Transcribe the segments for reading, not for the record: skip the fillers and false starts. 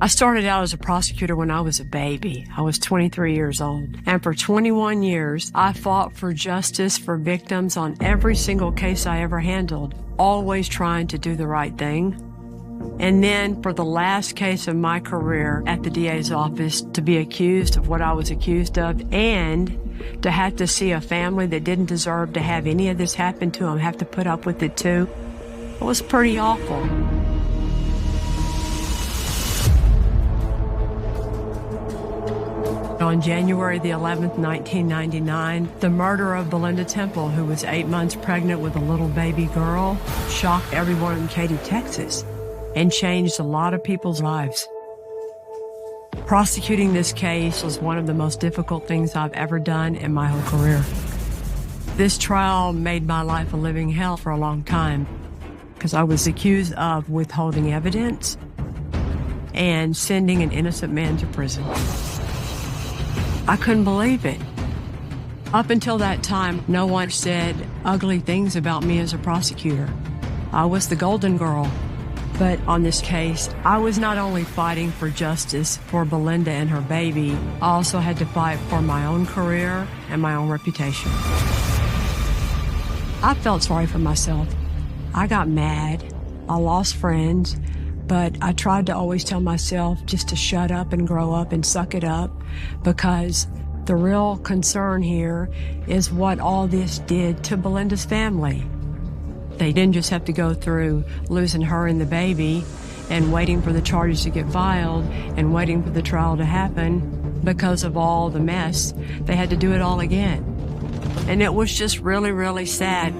I started out as a prosecutor when I was a baby. I was 23 years old. And for 21 years, I fought for justice for victims on every single case I ever handled, always trying to do the right thing. And then for the last case of my career at the DA's office, to be accused of what I was accused of and to have to see a family that didn't deserve to have any of this happen to them have to put up with it too, it was pretty awful. On January the 11th, 1999, the murder of Belinda Temple, who was 8 months pregnant with a little baby girl, shocked everyone in Katy, Texas, and changed a lot of people's lives. Prosecuting this case was one of the most difficult things I've ever done in my whole career. This trial made my life a living hell for a long time because I was accused of withholding evidence and sending an innocent man to prison. I couldn't believe it. Up until that time, no one said ugly things about me as a prosecutor. I was the golden girl. But on this case, I was not only fighting for justice for Belinda and her baby, I also had to fight for my own career and my own reputation. I felt sorry for myself. I got mad. I lost friends. But I tried to always tell myself just to shut up and grow up and suck it up, because the real concern here is what all this did to Belinda's family. They didn't just have to go through losing her and the baby and waiting for the charges to get filed and waiting for the trial to happen because of all the mess. They had to do it all again. And it was just really, really sad.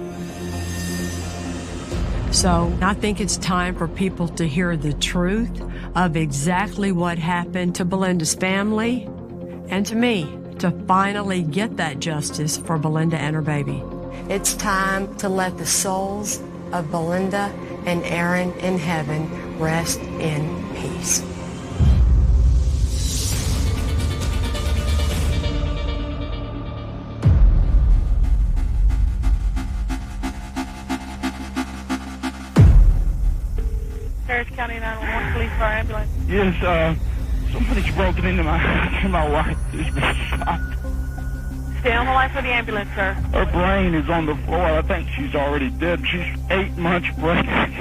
So I think it's time for people to hear the truth of exactly what happened to Belinda's family and to me, to finally get that justice for Belinda and her baby. It's time to let the souls of Belinda and Aaron in heaven rest in peace. Harris County 911 Police Fire Ambulance. Yes, somebody's broken into my house and my wife has been shot. Stay on the line for the ambulance, sir. Her brain is on the floor. I think she's already dead. She's 8 months pregnant.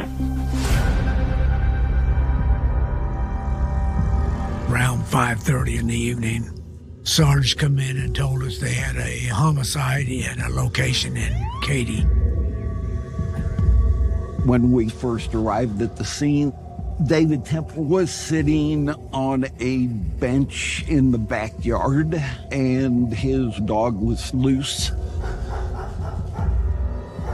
Around 5:30 in the evening, Sarge come in and told us they had a homicide at a location in Katy. When we first arrived at the scene, David Temple was sitting on a bench in the backyard, and his dog was loose.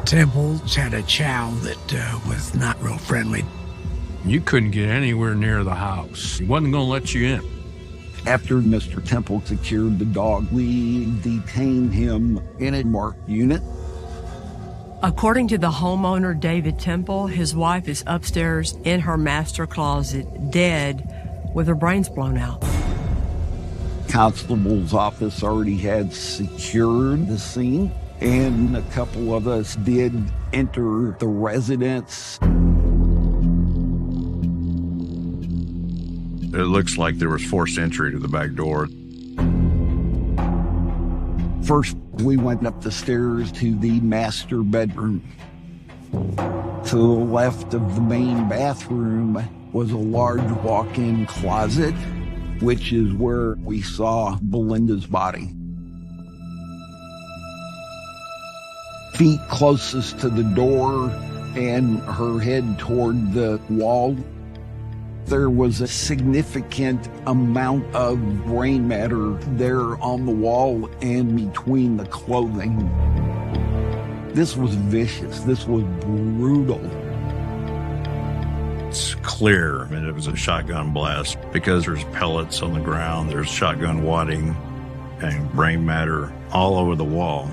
Temple's had a chow that was not real friendly. You couldn't get anywhere near the house. He wasn't going to let you in. After Mr. Temple secured the dog, we detained him in a marked unit. According to the homeowner, David Temple, his wife is upstairs in her master closet, dead, with her brains blown out. Constable's office already had secured the scene, and a couple of us did enter the residence. It looks like there was forced entry to the back door. First, we went up the stairs to the master bedroom. To the left of the main bathroom was a large walk-in closet, which is where we saw Belinda's body. Feet closest to the door and her head toward the wall. There was a significant amount of brain matter there on the wall and between the clothing. This was vicious. This was brutal. It's clear, I mean, it was a shotgun blast because there's pellets on the ground, there's shotgun wadding and brain matter all over the wall.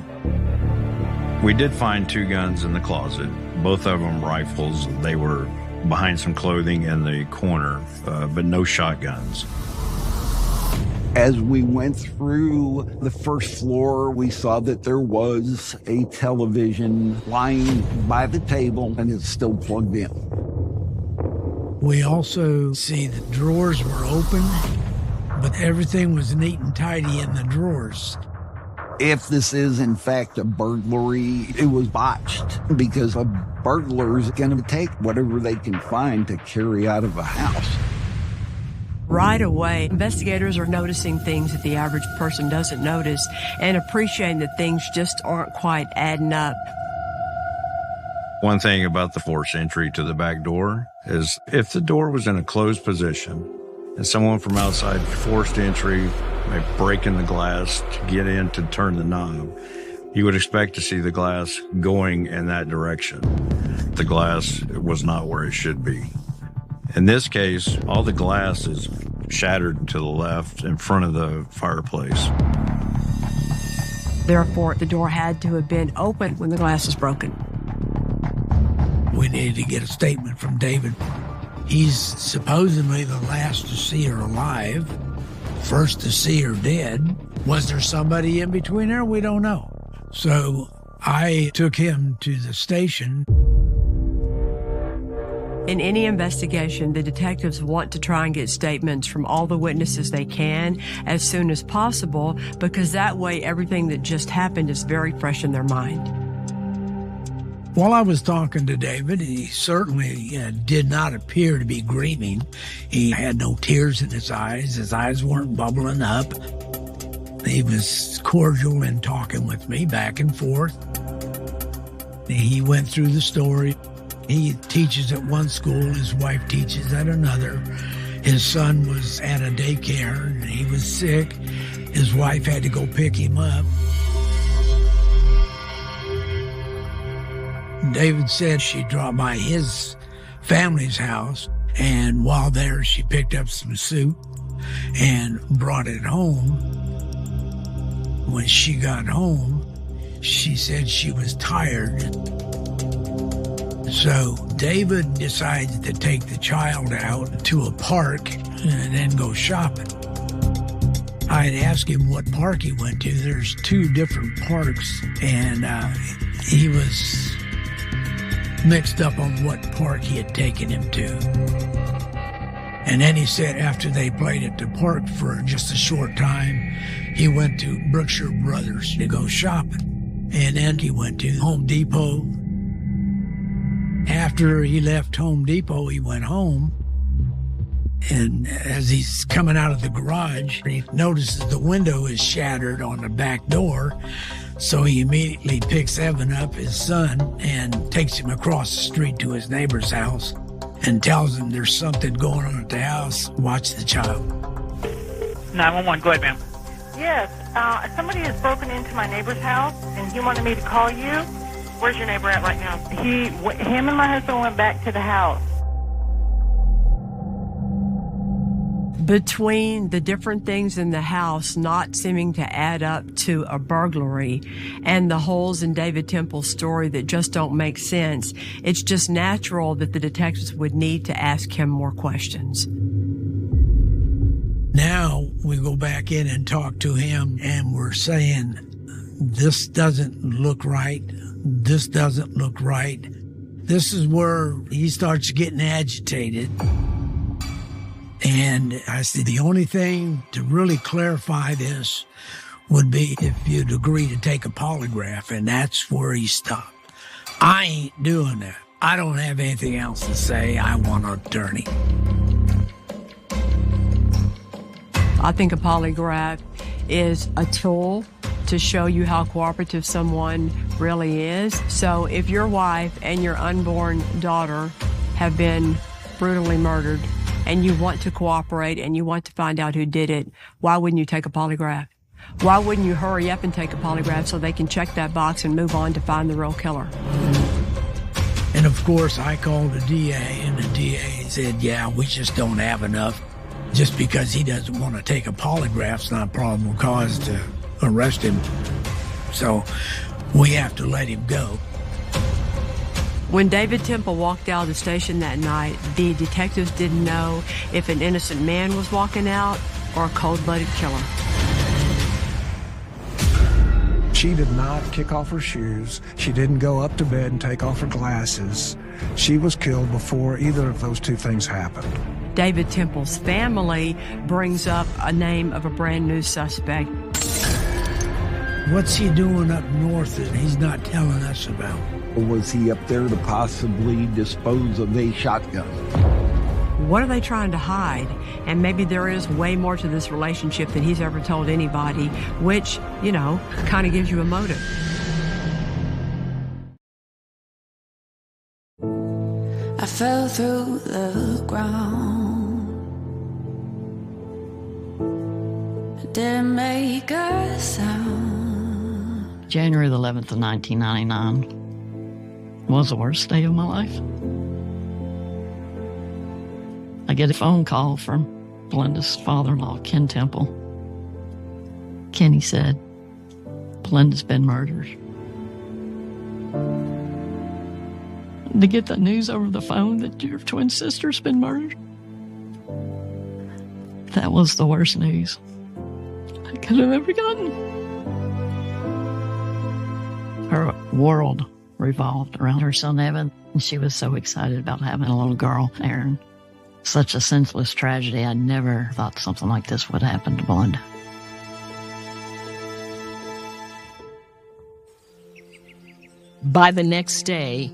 We did find 2 guns in the closet, both of them rifles. They were behind some clothing in the corner, but no shotguns. As we went through the first floor, we saw that there was a television lying by the table and it's still plugged in. We also see the drawers were open, but everything was neat and tidy in the drawers. If this is in fact a burglary, it was botched because a burglar is going to take whatever they can find to carry out of a house. Right away, investigators are noticing things that the average person doesn't notice and appreciating that things just aren't quite adding up. One thing about the forced entry to the back door is if the door was in a closed position and someone from outside forced entry by breaking the glass to get in to turn the knob, you would expect to see the glass going in that direction. The glass was not where it should be. In this case, all the glass is shattered to the left in front of the fireplace. Therefore, the door had to have been open when the glass was broken. We needed to get a statement from David. He's supposedly the last to see her alive, first to see her dead. Was there somebody in between there? We don't know. So I took him to the station. In any investigation, the detectives want to try and get statements from all the witnesses they can as soon as possible, because that way everything that just happened is very fresh in their mind. While I was talking to David, he certainly did not appear to be grieving. He had no tears in his eyes. His eyes weren't bubbling up. He was cordial in talking with me back and forth. He went through the story. He teaches at one school. His wife teaches at another. His son was at a daycare, and he was sick. His wife had to go pick him up. David said she dropped by his family's house, and while there, she picked up some soup and brought it home. When she got home, she said she was tired. So David decides to take the child out to a park and then go shopping. I had asked him what park he went to. There's two different parks, and he was mixed up on what park he had taken him to. And then he said after they played at the park for just a short time, he went to Brookshire Brothers to go shopping. And then he went to Home Depot. After he left Home Depot, he went home. And as he's coming out of the garage, he notices the window is shattered on the back door. So he immediately picks Evan up, his son, and takes him across the street to his neighbor's house and tells him there's something going on at the house. Watch the child. 911, go ahead, ma'am. Yes, somebody has broken into my neighbor's house, and he wanted me to call you. Where's your neighbor at right now? Him and my husband went back to the house. Between the different things in the house not seeming to add up to a burglary and the holes in David Temple's story that just don't make sense, it's just natural that the detectives would need to ask him more questions. Now we go back in and talk to him, and we're saying, this doesn't look right. This doesn't look right. This is where he starts getting agitated. And I said, the only thing to really clarify this would be if you'd agree to take a polygraph, and that's where he stopped. I ain't doing that. I don't have anything else to say. I want an attorney. I think a polygraph is a tool to show you how cooperative someone really is. So if your wife and your unborn daughter have been brutally murdered and you want to cooperate and you want to find out who did it, why wouldn't you take a polygraph? Why wouldn't you hurry up and take a polygraph so they can check that box and move on to find the real killer? And of course, I called the DA, and the DA said, yeah, we just don't have enough. Just because he doesn't want to take a polygraph's not a probable cause to arrest him. So we have to let him go. When David Temple walked out of the station that night, the detectives didn't know if an innocent man was walking out or a cold-blooded killer. She did not kick off her shoes. She didn't go up to bed and take off her glasses. She was killed before either of those two things happened. David Temple's family brings up a name of a brand new suspect. What's he doing up north that he's not telling us about? Was he up there to possibly dispose of a shotgun? What are they trying to hide? And maybe there is way more to this relationship than he's ever told anybody, which, kind of gives you a motive. I fell through the ground. I didn't make a sound. January the 11th of 1999 was the worst day of my life. I get a phone call from Belinda's father-in-law, Ken Temple. Kenny said, Belinda's been murdered. To get the news over the phone that your twin sister's been murdered, that was the worst news I could have ever gotten. Her world revolved around her son, Evan, and she was so excited about having a little girl, Erin. Such a senseless tragedy. I never thought something like this would happen to Belinda. By the next day,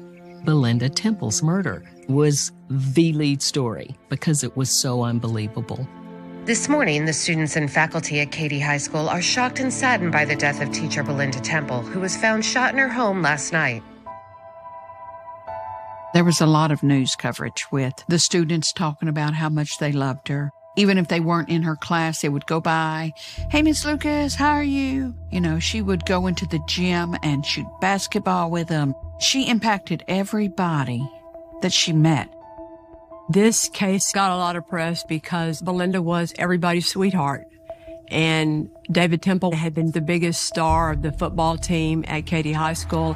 Belinda Temple's murder was the lead story because it was so unbelievable. This morning, the students and faculty at Katy High School are shocked and saddened by the death of teacher Belinda Temple, who was found shot in her home last night. There was a lot of news coverage with the students talking about how much they loved her. Even if they weren't in her class, they would go by, "Hey, Miss Lucas, how are you?" She would go into the gym and shoot basketball with them. She impacted everybody that she met. This case got a lot of press because Belinda was everybody's sweetheart. And David Temple had been the biggest star of the football team at Katy High School.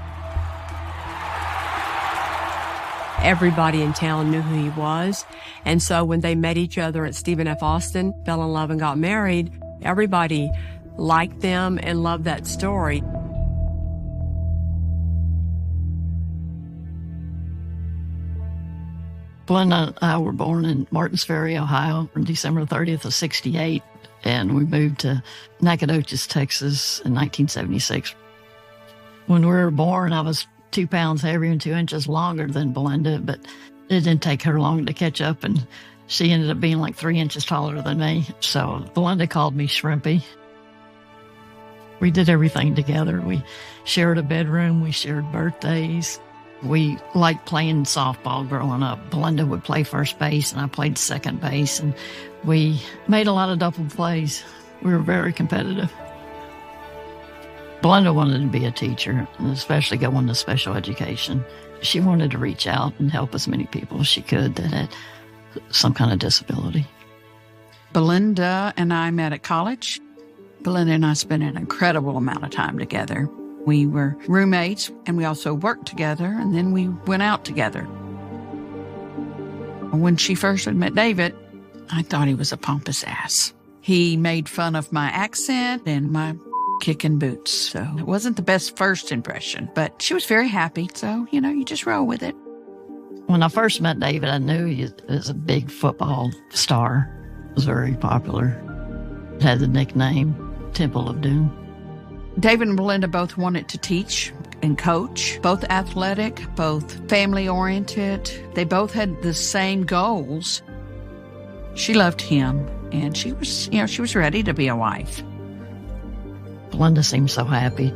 Everybody in town knew who he was. And so when they met each other at Stephen F. Austin, fell in love and got married, everybody liked them and loved that story. Belinda and I were born in Martins Ferry, Ohio, on December 30th of 1968, and we moved to Nacogdoches, Texas in 1976. When we were born, I was 2 pounds heavier and 2 inches longer than Belinda, but it didn't take her long to catch up, and she ended up being like 3 inches taller than me. So Belinda called me Shrimpy. We did everything together. We shared a bedroom. We shared birthdays. We liked playing softball growing up. Belinda would play first base, and I played second base, and we made a lot of double plays. We were very competitive. Belinda wanted to be a teacher, and especially go into special education. She wanted to reach out and help as many people as she could that had some kind of disability. Belinda and I met at college. Belinda and I spent an incredible amount of time together. We were roommates, and we also worked together, and then we went out together. When she first met David, I thought he was a pompous ass. He made fun of my accent and my kicking boots, so it wasn't the best first impression, but she was very happy, so, you just roll with it. When I first met David, I knew he was a big football star. He was very popular. Had the nickname Temple of Doom. David and Belinda both wanted to teach and coach, both athletic, both family-oriented. They both had the same goals. She loved him, and she was ready to be a wife. Belinda seemed so happy.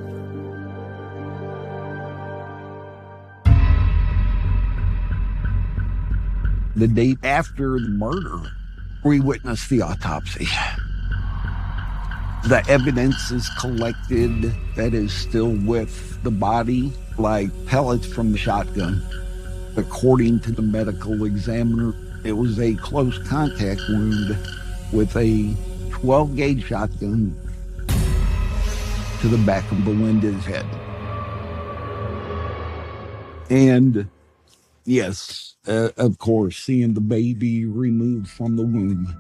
The day after the murder, we witnessed the autopsy. The evidence is collected that is still with the body, like pellets from the shotgun. According to the medical examiner, it was a close contact wound with a 12-gauge shotgun to the back of Belinda's head. And yes, of course, seeing the baby removed from the womb.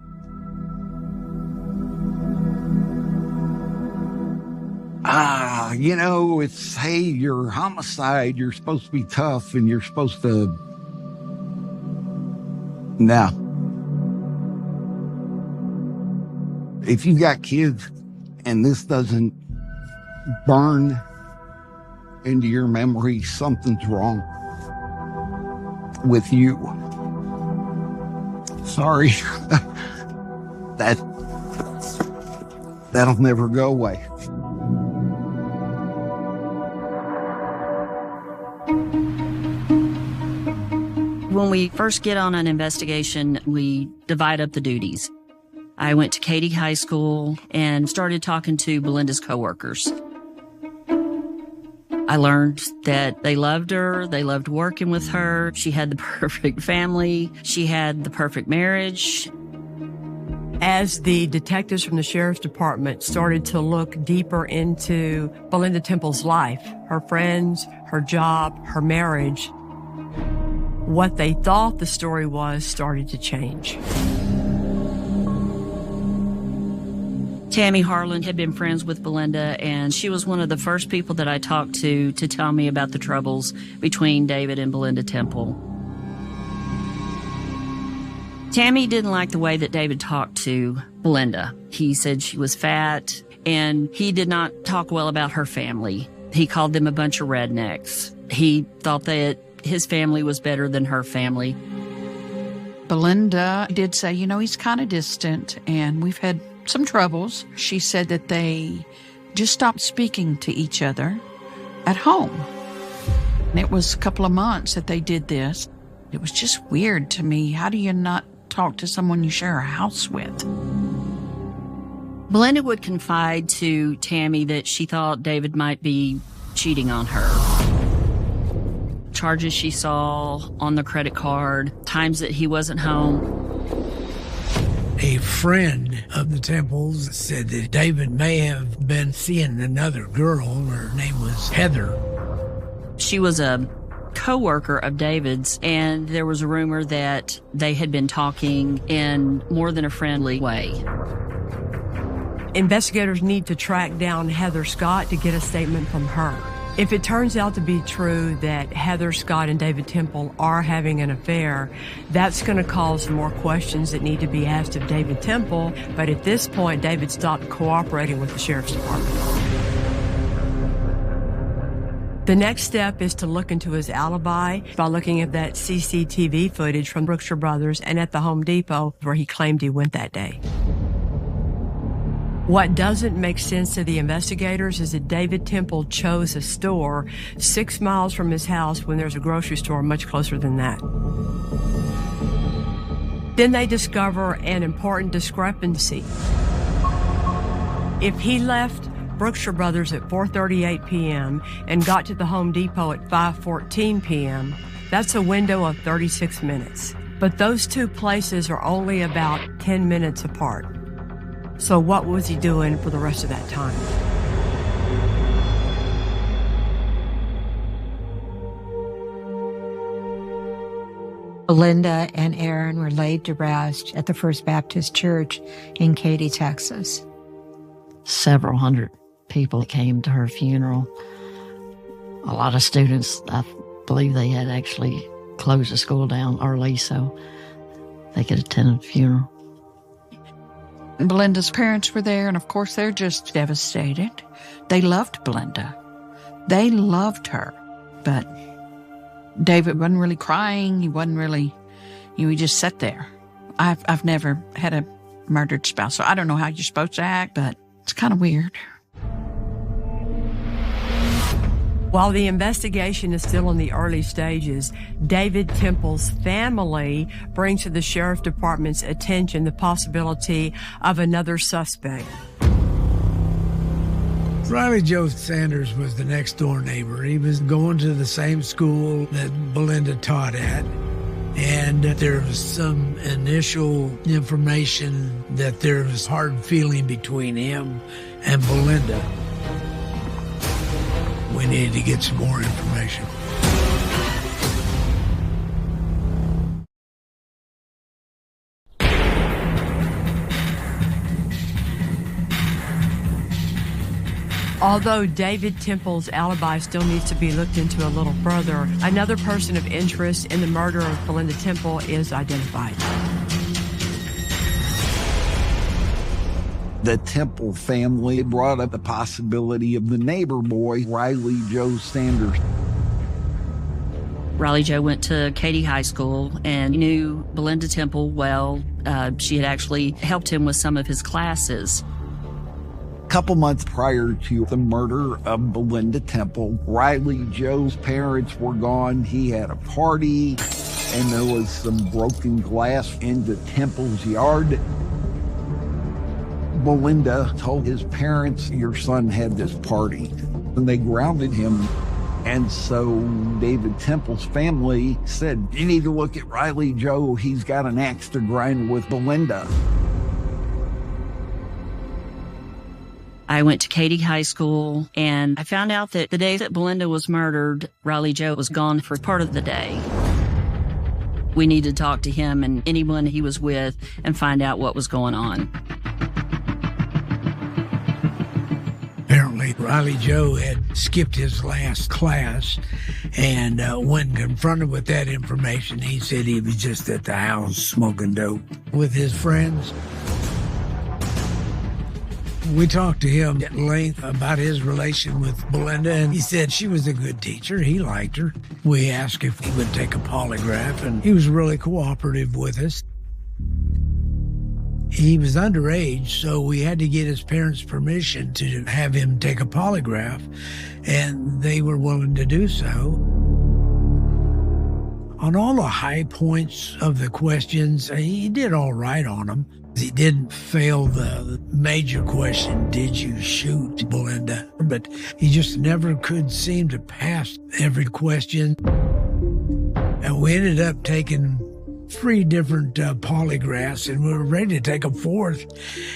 It's, hey, you're homicide, you're supposed to be tough, and you're supposed to Now, if you got kids and this doesn't burn into your memory, something's wrong with you. Sorry. That'll never go away. When we first get on an investigation, we divide up the duties. I went to Katy High School and started talking to Belinda's coworkers. I learned that they loved her, they loved working with her, she had the perfect family, she had the perfect marriage. As the detectives from the Sheriff's Department started to look deeper into Belinda Temple's life, her friends, her job, her marriage, what they thought the story was started to change. Tammy Harlan had been friends with Belinda, and she was one of the first people that I talked to tell me about the troubles between David and Belinda Temple. Tammy didn't like the way that David talked to Belinda. He said she was fat, and he did not talk well about her family. He called them a bunch of rednecks. He thought that his family was better than her family. Belinda did say, he's kind of distant, and we've had some troubles. She said that they just stopped speaking to each other at home. And it was a couple of months that they did this. It was just weird to me. How do you not talk to someone you share a house with? Belinda would confide to Tammy that she thought David might be cheating on her. Charges she saw on the credit card, times that he wasn't home. A friend of the Temples said that David may have been seeing another girl. Her name was Heather. She was a co-worker of David's, and there was a rumor that they had been talking in more than a friendly way. Investigators need to track down Heather Scott to get a statement from her. If it turns out to be true that Heather Scott and David Temple are having an affair, that's going to cause more questions that need to be asked of David Temple. But at this point, David stopped cooperating with the Sheriff's Department. The next step is to look into his alibi by looking at that CCTV footage from Brookshire Brothers and at the Home Depot where he claimed he went that day. What doesn't make sense to the investigators is that David Temple chose a store 6 miles from his house when there's a grocery store much closer than that. Then they discover an important discrepancy. If he left Brookshire Brothers at 4:38 p.m. and got to the Home Depot at 5:14 p.m., that's a window of 36 minutes. But those two places are only about 10 minutes apart. So what was he doing for the rest of that time? Belinda and Aaron were laid to rest at the First Baptist Church in Katy, Texas. Several hundred people came to her funeral. A lot of students, I believe they had actually closed the school down early so they could attend the funeral. Belinda's parents were there, and of course they're just devastated. They loved Belinda. They loved her. But David wasn't really crying. He wasn't really, he just sat there. I've never had a murdered spouse, so I don't know how you're supposed to act, but it's kind of weird. While the investigation is still in the early stages, David Temple's family brings to the Sheriff's Department's attention the possibility of another suspect. Riley Joe Sanders was the next door neighbor. He was going to the same school that Belinda taught at. And there was some initial information that there was hard feeling between him and Belinda. We needed to get some more information. Although David Temple's alibi still needs to be looked into a little further, another person of interest in the murder of Belinda Temple is identified. The Temple family brought up the possibility of the neighbor boy, Riley Joe Sanders. Riley Joe went to Katy High School and knew Belinda Temple well. She had actually helped him with some of his classes. A couple months prior to the murder of Belinda Temple, Riley Joe's parents were gone. He had a party, and there was some broken glass in the Temple's yard. Belinda told his parents, "Your son had this party," and they grounded him. And so David Temple's family said, "You need to look at Riley Joe. He's got an axe to grind with Belinda." I went to Katy High School, and I found out that the day that Belinda was murdered, Riley Joe was gone for part of the day. We needed to talk to him and anyone he was with and find out what was going on. Apparently, Riley Joe had skipped his last class, and when confronted with that information, he said he was just at the house smoking dope with his friends. We talked to him at length about his relation with Belinda, and he said she was a good teacher. He liked her. We asked if he would take a polygraph, and he was really cooperative with us. He was underage, so we had to get his parents' permission to have him take a polygraph, and they were willing to do so. On all the high points of the questions, he did all right on them. He didn't fail the major question, did you shoot Belinda? But he just never could seem to pass every question. And we ended up taking 3 different polygraphs, and we were ready to take a 4th.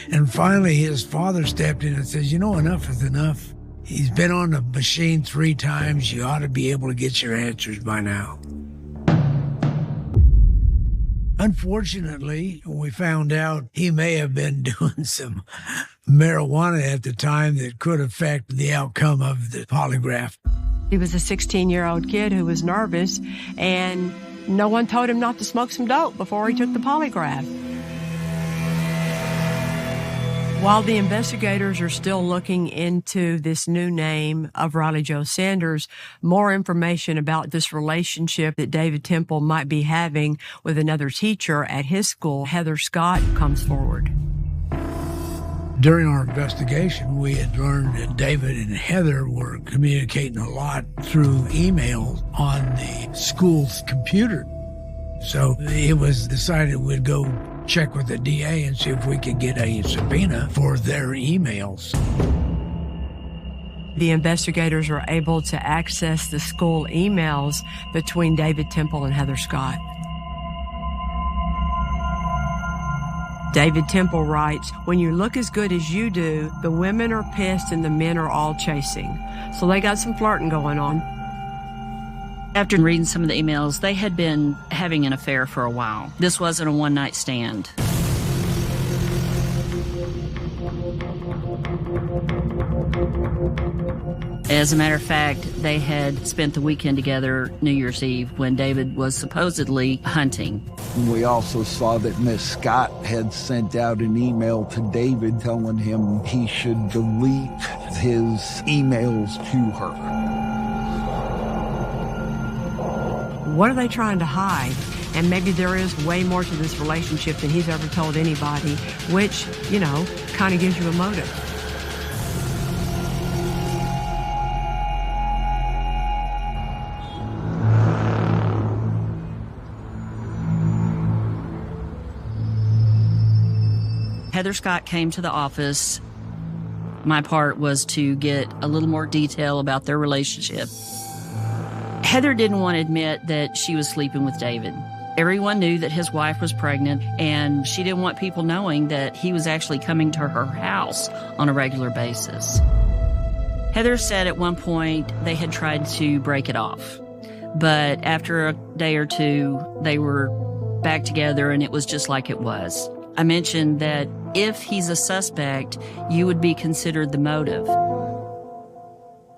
And finally, his father stepped in and says, enough is enough. He's been on the machine 3 times. You ought to be able to get your answers by now. Unfortunately, we found out he may have been doing some marijuana at the time that could affect the outcome of the polygraph. He was a 16-year-old kid who was nervous, and no one told him not to smoke some dope before he took the polygraph. While the investigators are still looking into this new name of Riley Joe Sanders, more information about this relationship that David Temple might be having with another teacher at his school, Heather Scott, comes forward. During our investigation, we had learned that David and Heather were communicating a lot through email on the school's computer. So it was decided we'd go check with the DA and see if we could get a subpoena for their emails. The investigators were able to access the school emails between David Temple and Heather Scott. David Temple writes, "When you look as good as you do, the women are pissed and the men are all chasing." So they got some flirting going on. After reading some of the emails, they had been having an affair for a while. This wasn't a one-night stand. As a matter of fact, they had spent the weekend together New Year's Eve when David was supposedly hunting. We also saw that Miss Scott had sent out an email to David telling him he should delete his emails to her. What are they trying to hide? And maybe there is way more to this relationship than he's ever told anybody, which, kind of gives you a motive. Heather Scott came to the office. My part was to get a little more detail about their relationship. Heather didn't want to admit that she was sleeping with David. Everyone knew that his wife was pregnant, and she didn't want people knowing that he was actually coming to her house on a regular basis. Heather said at one point they had tried to break it off, but after a day or two, they were back together and it was just like it was. I mentioned that if he's a suspect, you would be considered the motive.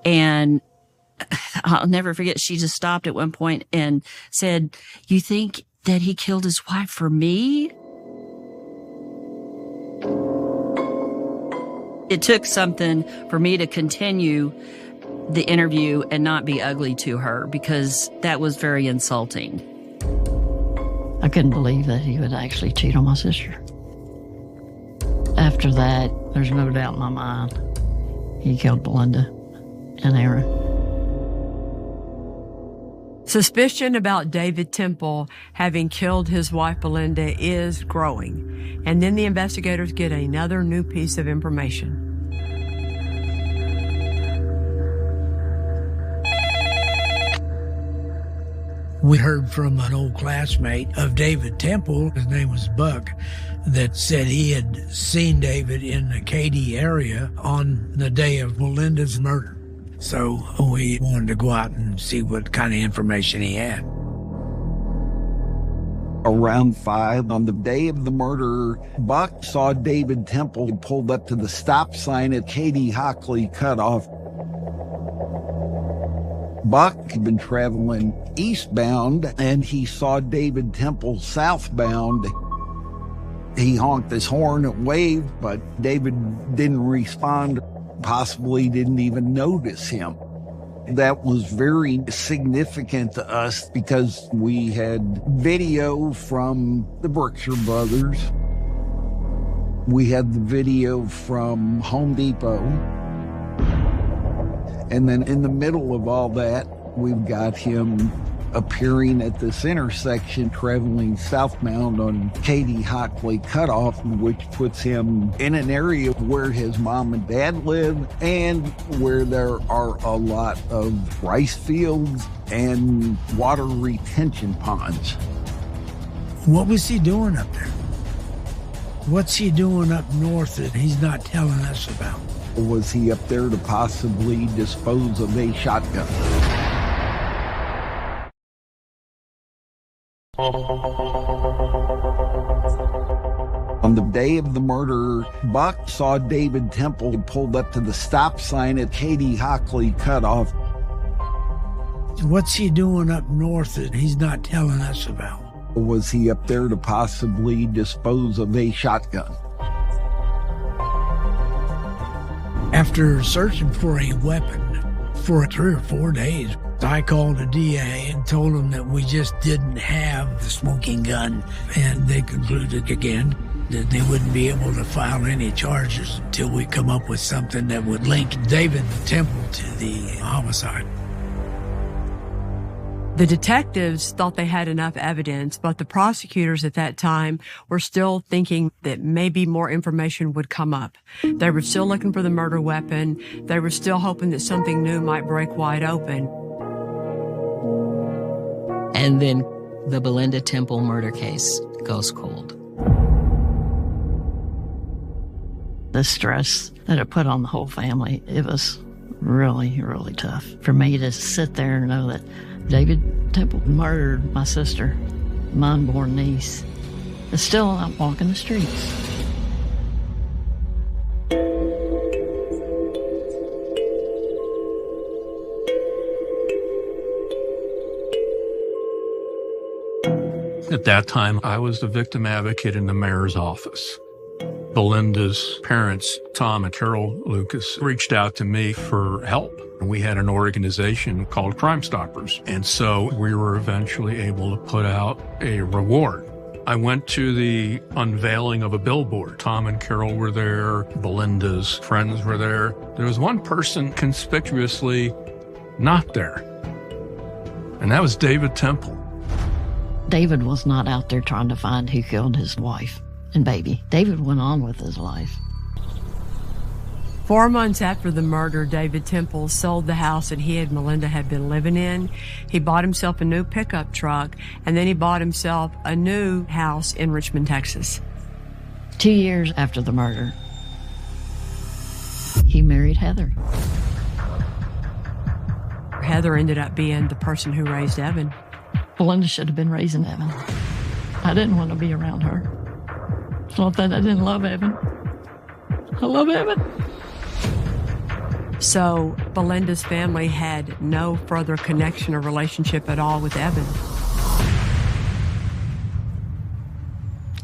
And I'll never forget, she just stopped at one point and said, "You think that he killed his wife for me?" It took something for me to continue the interview and not be ugly to her, because that was very insulting. I couldn't believe that he would actually cheat on my sister. After that, there's no doubt in my mind he killed Belinda and Aaron. Suspicion about David Temple having killed his wife Belinda is growing, and then the investigators get another new piece of information. We heard from an old classmate of David Temple, his name was Buck, that said he had seen David in the Katy area on the day of Belinda's murder. So we wanted to go out and see what kind of information he had. Around 5 on the day of the murder, Buck saw David Temple pulled up to the stop sign at Katy-Hockley Cutoff. Buck had been traveling eastbound, and he saw David Temple southbound. He honked his horn and waved, but David didn't respond, possibly didn't even notice him. That was very significant to us because we had video from the Brookshire brothers. We had the video from Home Depot. And then in the middle of all that, we've got him appearing at this intersection traveling southbound on Katy-Hockley Cutoff, which puts him in an area where his mom and dad live and where there are a lot of rice fields and water retention ponds. What was he doing up there? What's he doing up north that he's not telling us about? Was he up there to possibly dispose of a shotgun? On the day of the murder, Buck saw David Temple pulled up to the stop sign at Katy-Hockley Cutoff. What's he doing up north that he's not telling us about? Was he up there to possibly dispose of a shotgun? After searching for a weapon for 3 or 4 days, I called a DA and told him that we just didn't have the smoking gun, and they concluded again that they wouldn't be able to file any charges until we come up with something that would link David Temple to the homicide. The detectives thought they had enough evidence, but the prosecutors at that time were still thinking that maybe more information would come up. They were still looking for the murder weapon. They were still hoping that something new might break wide open. And then the Belinda Temple murder case goes cold. The stress that it put on the whole family, it was really, really tough for me to sit there and know that David Temple murdered my sister, my unborn niece, and still out walking the streets. At that time, I was the victim advocate in the mayor's office. Belinda's parents, Tom and Carol Lucas, reached out to me for help. We had an organization called Crime Stoppers, and so we were eventually able to put out a reward. I went to the unveiling of a billboard. Tom and Carol were there. Belinda's friends were there. There was one person conspicuously not there, and that was David Temple. David was not out there trying to find who killed his wife and baby. David went on with his life. 4 months after the murder, David Temple sold the house that he and Melinda had been living in. He bought himself a new pickup truck, and then he bought himself a new house in Richmond, Texas. 2 years after the murder, he married Heather. Heather ended up being the person who raised Evan. Belinda should have been raising Evan. I didn't want to be around her. It's not that I didn't love Evan. I love Evan. So Belinda's family had no further connection or relationship at all with Evan.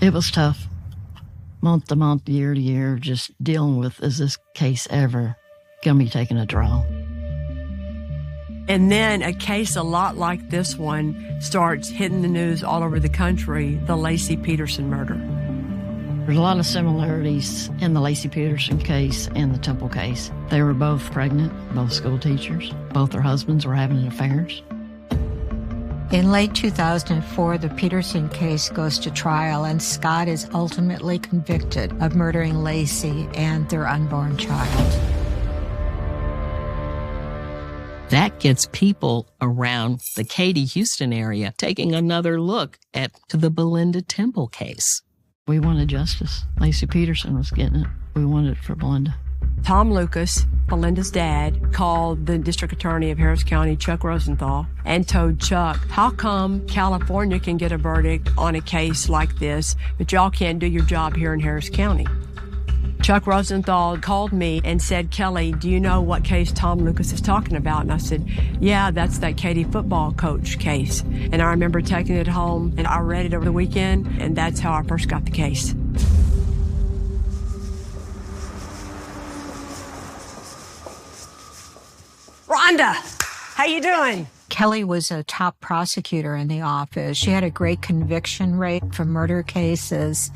It was tough. Month to month, year to year, just dealing with, is this case ever going to be taking a draw? And then a case a lot like this one starts hitting the news all over the country, the Laci Peterson murder. There's a lot of similarities in the Laci Peterson case and the Temple case. They were both pregnant, both school teachers. Both their husbands were having affairs. In late 2004, the Peterson case goes to trial, and Scott is ultimately convicted of murdering Laci and their unborn child. That gets people around the Katy, Houston area taking another look at the Belinda Temple case. We wanted justice. Laci Peterson was getting it. We wanted it for Belinda. Tom Lucas, Belinda's dad, called the district attorney of Harris County, Chuck Rosenthal, and told Chuck, how come California can get a verdict on a case like this, but y'all can't do your job here in Harris County? Chuck Rosenthal called me and said, Kelly, do you know what case Tom Lucas is talking about? And I said, yeah, that's that Katy football coach case. And I remember taking it home, and I read it over the weekend, and that's how I first got the case. Rhonda, how you doing? Kelly was a top prosecutor in the office. She had a great conviction rate for murder cases.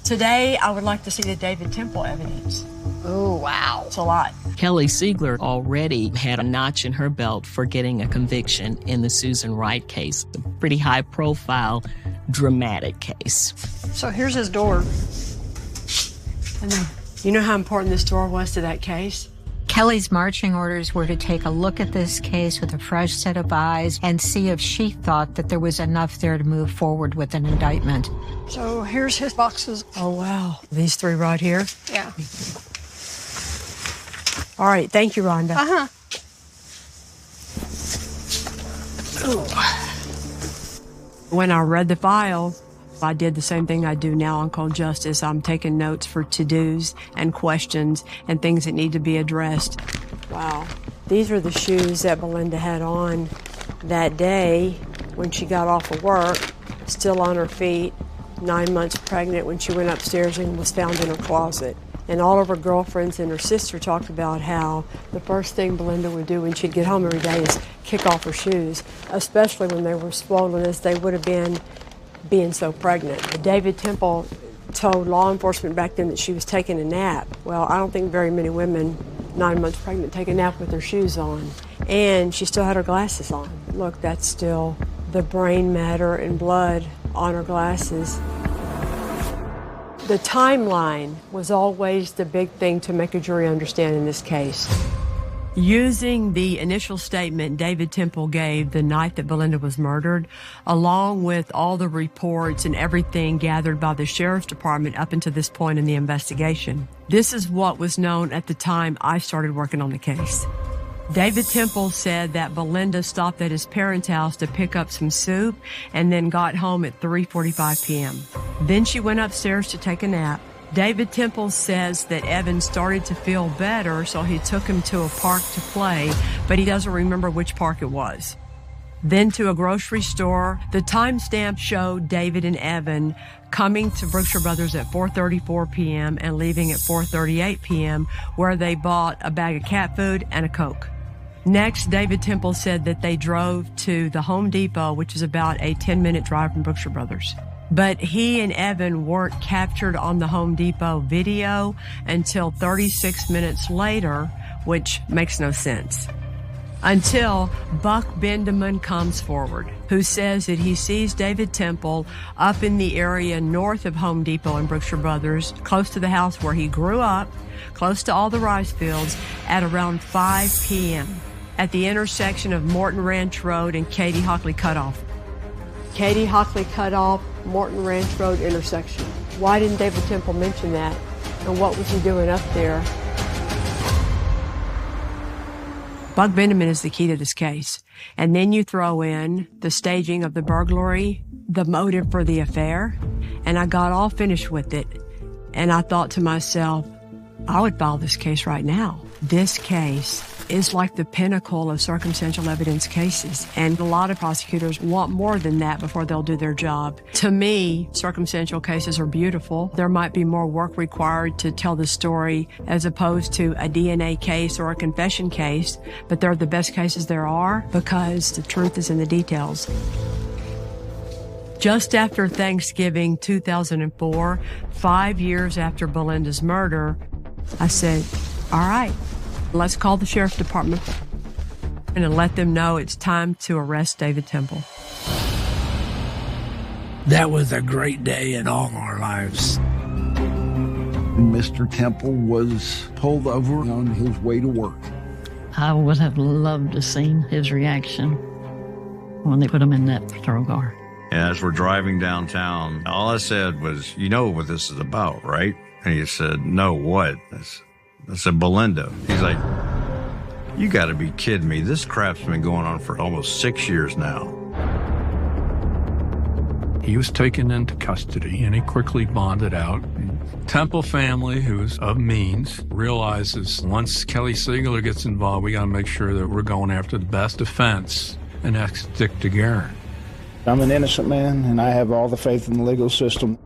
Today, I would like to see the David Temple evidence. Oh, wow. It's a lot. Kelly Siegler already had a notch in her belt for getting a conviction in the Susan Wright case, a pretty high-profile, dramatic case. So here's his door. And then, you know how important this door was to that case? Kelly's marching orders were to take a look at this case with a fresh set of eyes and see if she thought that there was enough there to move forward with an indictment. So here's his boxes. Oh, wow. These three right here? Yeah. All right. Thank you, Rhonda. Uh-huh. When I read the file, I did the same thing I do now on Cold Justice. I'm taking notes for to-dos and questions and things that need to be addressed. Wow. These are the shoes that Belinda had on that day when she got off of work, still on her feet, 9 months pregnant when she went upstairs and was found in her closet. And all of her girlfriends and her sister talked about how the first thing Belinda would do when she'd get home every day is kick off her shoes, especially when they were swollen as they would have been being so pregnant. David Temple told law enforcement back then that she was taking a nap. Well, I don't think very many women 9 months pregnant take a nap with their shoes on. And she still had her glasses on. Look, that's still the brain matter and blood on her glasses. The timeline was always the big thing to make a jury understand in this case. Using the initial statement David Temple gave the night that Belinda was murdered, along with all the reports and everything gathered by the sheriff's department up until this point in the investigation, this is what was known at the time I started working on the case. David Temple said that Belinda stopped at his parents' house to pick up some soup and then got home at 3:45 p.m. Then she went upstairs to take a nap. David Temple says that Evan started to feel better, so he took him to a park to play, but he doesn't remember which park it was. Then to a grocery store. The timestamp showed David and Evan coming to Brookshire Brothers at 4:34 p.m. and leaving at 4:38 p.m., where they bought a bag of cat food and a Coke. Next, David Temple said that they drove to the Home Depot, which is about a 10-minute drive from Brookshire Brothers. But he and Evan weren't captured on the Home Depot video until 36 minutes later, which makes no sense. Until Buck Bendeman comes forward, who says that he sees David Temple up in the area north of Home Depot and Brookshire Brothers, close to the house where he grew up, close to all the rice fields, at around 5 p.m. at the intersection of Morton Ranch Road and Katy Hockley Cutoff. Katy Hockley Cutoff, Morton Ranch Road intersection. Why didn't David Temple mention that? And what was he doing up there? Buck Bendeman is the key to this case. And then you throw in the staging of the burglary, the motive for the affair, and I got all finished with it. And I thought to myself, I would file this case right now. This case is like the pinnacle of circumstantial evidence cases, and a lot of prosecutors want more than that before they'll do their job. To me, circumstantial cases are beautiful. There might be more work required to tell the story as opposed to a DNA case or a confession case, but they're the best cases there are because the truth is in the details. Just after Thanksgiving 2004, 5 years after Belinda's murder, I said, all right, let's call the sheriff's department and let them know it's time to arrest David Temple. That was a great day in all our lives. Mr. Temple was pulled over on his way to work. I would have loved to seen his reaction when they put him in that patrol car. And as we're driving downtown, all I said was, you know what this is about, right? And he said, no, what? I said, Belinda. He's like, you got to be kidding me. This crap's been going on for almost 6 years now. He was taken into custody, and he quickly bonded out. Temple family, who's of means, realizes once Kelly Siegler gets involved, we got to make sure that we're going after the best defense, and that's Dick DeGuerin. I'm an innocent man, and I have all the faith in the legal system.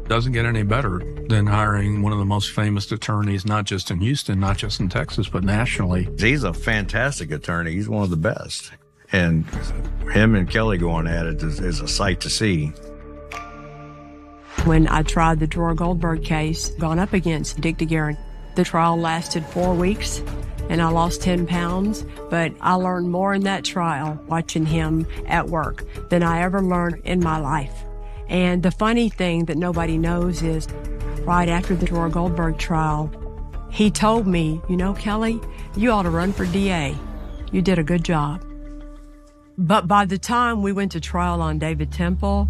Doesn't get any better than hiring one of the most famous attorneys, not just in Houston, not just in Texas, but nationally. He's a fantastic attorney. He's one of the best. And him and Kelly going at it is a sight to see. When I tried the Dror Goldberg case, gone up against Dick DeGuerin, the trial lasted 4 weeks. And I lost 10 pounds, but I learned more in that trial watching him at work than I ever learned in my life. And the funny thing that nobody knows is right after the Dror Goldberg trial, he told me, you know, Kelly, you ought to run for DA. You did a good job. But by the time we went to trial on David Temple,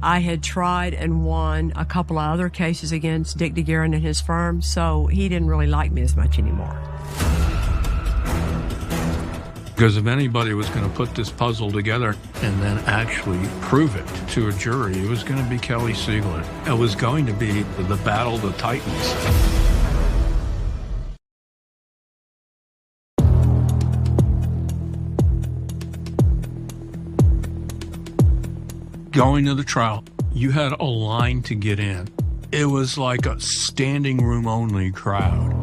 I had tried and won a couple of other cases against Dick DeGuerin and his firm, so he didn't really like me as much anymore. Because if anybody was going to put this puzzle together and then actually prove it to a jury, it was going to be Kelly Siegler. It was going to be the battle of the Titans. Going to the trial, you had a line to get in. It was like a standing room only crowd.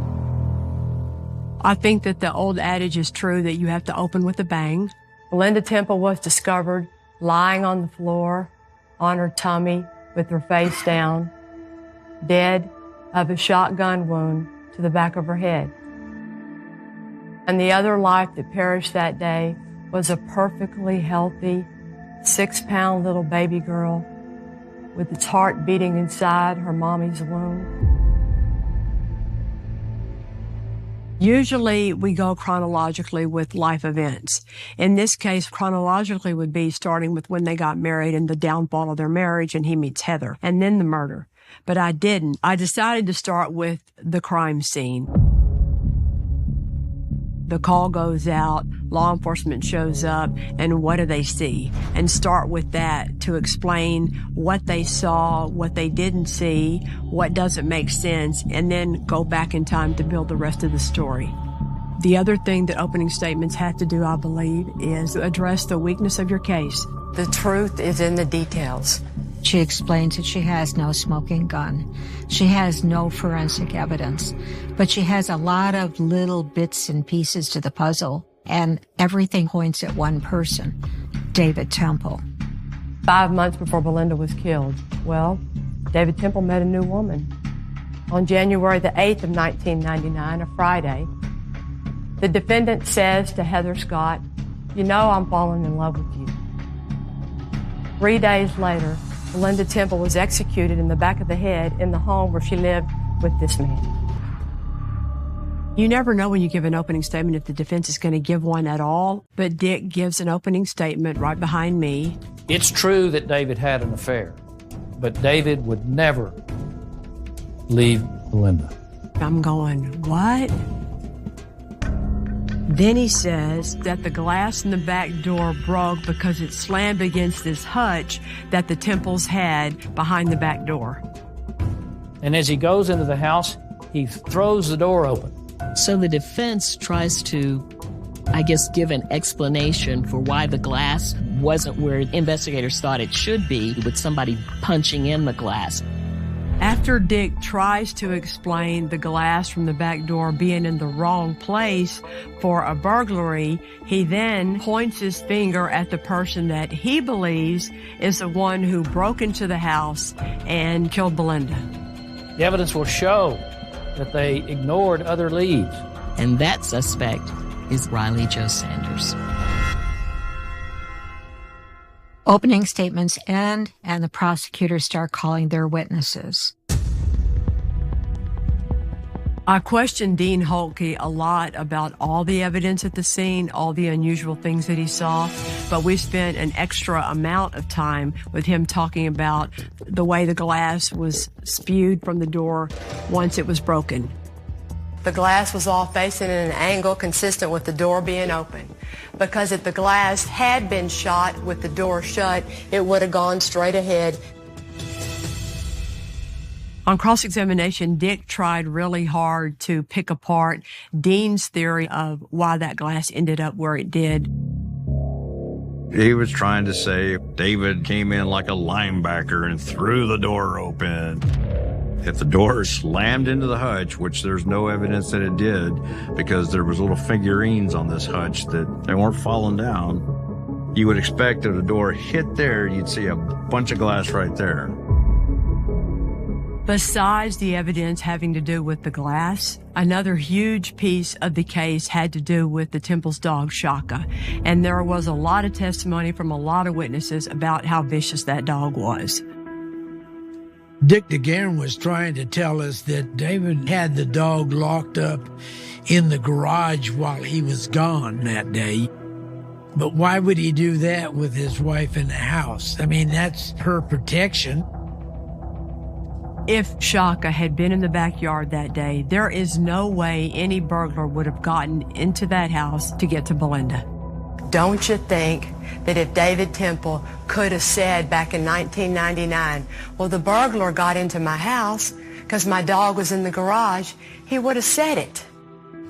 I think that the old adage is true that you have to open with a bang. Belinda Temple was discovered lying on the floor on her tummy with her face down, dead of a shotgun wound to the back of her head. And the other life that perished that day was a perfectly healthy 6-pound little baby girl with its heart beating inside her mommy's womb. Usually we go chronologically with life events. In this case, chronologically would be starting with when they got married and the downfall of their marriage and he meets Heather, and then the murder. But I didn't. I decided to start with the crime scene. The call goes out, law enforcement shows up, and what do they see? And start with that to explain what they saw, what they didn't see, what doesn't make sense, and then go back in time to build the rest of the story. The other thing that opening statements have to do, I believe, is address the weakness of your case. The truth is in the details. She explains that she has no smoking gun. She has no forensic evidence, but she has a lot of little bits and pieces to the puzzle, and everything points at one person, David Temple. 5 months before Belinda was killed, well, David Temple met a new woman. On January the 8th of 1999, a Friday, the defendant says to Heather Scott, "You know I'm falling in love with you." 3 days later, Belinda Temple was executed in the back of the head in the home where she lived with this man. You never know when you give an opening statement if the defense is going to give one at all, but Dick gives an opening statement right behind me. It's true that David had an affair, but David would never leave Belinda. I'm going, what? Then he says that the glass in the back door broke because it slammed against this hutch that the Temples had behind the back door. And as he goes into the house, He throws the door open. So the defense tries to, I guess, give an explanation for why the glass wasn't where investigators thought it should be, with somebody punching in the glass. After Dick tries to explain the glass from the back door being in the wrong place for a burglary, he then points his finger at the person that he believes is the one who broke into the house and killed Belinda. The evidence will show that they ignored other leads. And that suspect is Riley Joe Sanders. Opening statements end, and the prosecutors start calling their witnesses. I questioned Dean Holtke a lot about all the evidence at the scene, all the unusual things that he saw, but we spent an extra amount of time with him talking about the way the glass was spewed from the door once it was broken. The glass was all facing in an angle consistent with the door being open. Because if the glass had been shot with the door shut, it would have gone straight ahead. On cross-examination, Dick tried really hard to pick apart Dean's theory of why that glass ended up where it did. He was trying to say David came in like a linebacker and threw the door open. If the door slammed into the hutch, which there's no evidence that it did, because there was little figurines on this hutch that they weren't falling down, you would expect if the door hit there, you'd see a bunch of glass right there. Besides the evidence having to do with the glass, another huge piece of the case had to do with the Temple's dog, Shaka. And there was a lot of testimony from a lot of witnesses about how vicious that dog was. Dick DeGuerin was trying to tell us that David had the dog locked up in the garage while he was gone that day. But why would he do that with his wife in the house? I mean, that's her protection. If Shaka had been in the backyard that day, there is no way any burglar would have gotten into that house to get to Belinda. Don't you think that if David Temple could have said back in 1999, well, the burglar got into my house because my dog was in the garage, he would have said it.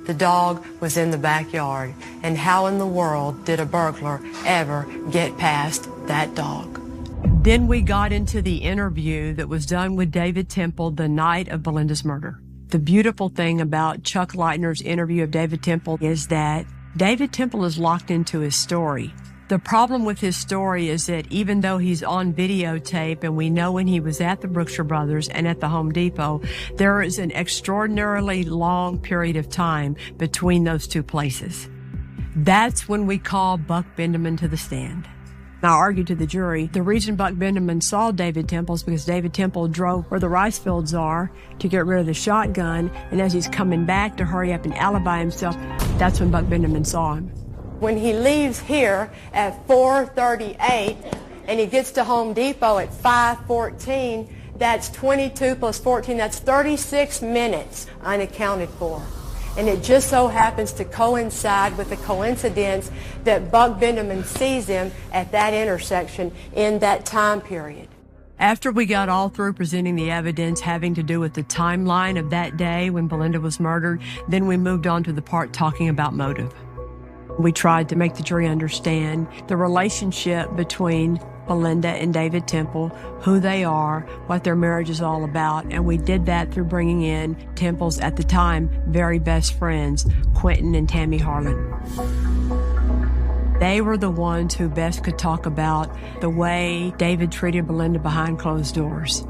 The dog was in the backyard, and how in the world did a burglar ever get past that dog? Then we got into the interview that was done with David Temple the night of Belinda's murder. The beautiful thing about Chuck Leitner's interview of David Temple is that David Temple is locked into his story. The problem with his story is that even though he's on videotape and we know when he was at the Brookshire Brothers and at the Home Depot, there is an extraordinarily long period of time between those two places. That's when we call Buck Benjamin to the stand. I argued to the jury, the reason Buck Benjamin saw David Temple is because David Temple drove where the rice fields are to get rid of the shotgun, and as he's coming back to hurry up and alibi himself, that's when Buck Benjamin saw him. When he leaves here at 4:38 and he gets to Home Depot at 5:14, that's 22 plus 14, that's 36 minutes unaccounted for. And it just so happens to coincide with the coincidence that Buck Benjamin sees him at that intersection in that time period. After we got all through presenting the evidence having to do with the timeline of that day when Belinda was murdered, then we moved on to the part talking about motive. We tried to make the jury understand the relationship between Belinda and David Temple, who they are, what their marriage is all about, and we did that through bringing in Temple's, at the time, very best friends, Quentin and Tammy Harlan. They were the ones who best could talk about the way David treated Belinda behind closed doors,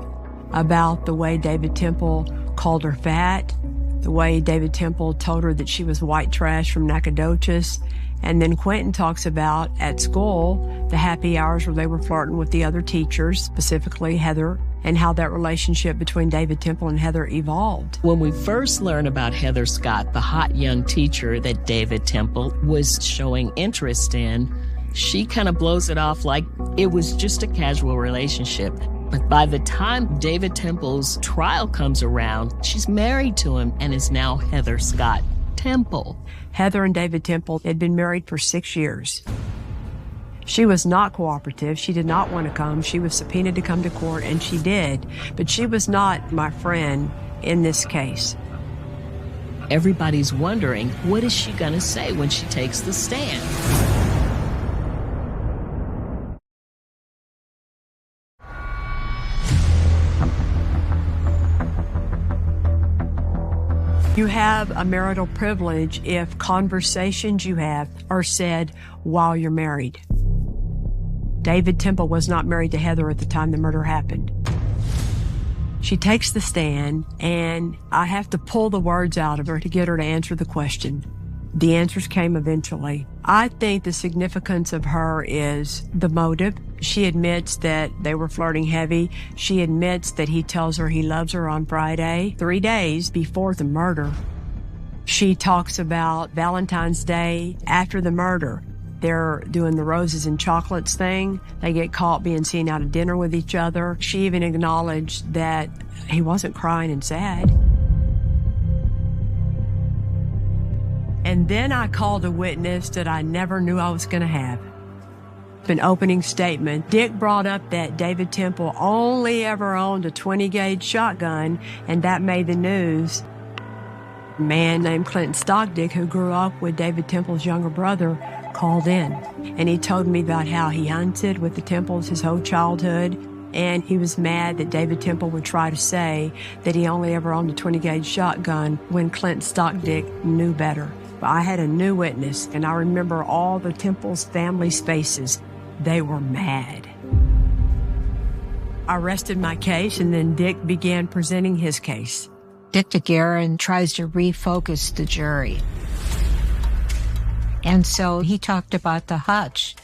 about the way David Temple called her fat, the way David Temple told her that she was white trash from Nacogdoches. And then Quentin talks about, at school, the happy hours where they were flirting with the other teachers, specifically Heather, and how that relationship between David Temple and Heather evolved. When we first learn about Heather Scott, the hot young teacher that David Temple was showing interest in, she kind of blows it off like it was just a casual relationship. But by the time David Temple's trial comes around, she's married to him and is now Heather Scott Temple. Heather and David Temple had been married for 6 years. She was not cooperative. She did not want to come. She was subpoenaed to come to court, and she did. But she was not my friend in this case. Everybody's wondering, what is she going to say when she takes the stand? You have a marital privilege if conversations you have are said while you're married. David Temple was not married to Heather at the time the murder happened. She takes the stand, and I have to pull the words out of her to get her to answer the question. The answers came eventually. I think the significance of her is the motive. She admits that they were flirting heavy. She admits that he tells her he loves her on Friday, 3 days before the murder. She talks about Valentine's Day after the murder. They're doing the roses and chocolates thing. They get caught being seen out at dinner with each other. She even acknowledged that he wasn't crying and sad. And then I called a witness that I never knew I was going to have. An opening statement. Dick brought up that David Temple only ever owned a 20-gauge shotgun, and that made the news. A man named Clinton Stockdick, who grew up with David Temple's younger brother, called in, and he told me about how he hunted with the Temples his whole childhood, and he was mad that David Temple would try to say that he only ever owned a 20-gauge shotgun when Clinton Stockdick knew better. But I had a new witness, and I remember all the Temple's family's faces. They were mad. I rested my case, and then Dick began presenting his case. Dick DeGuerin tries to refocus the jury. And so he talked about the hutch.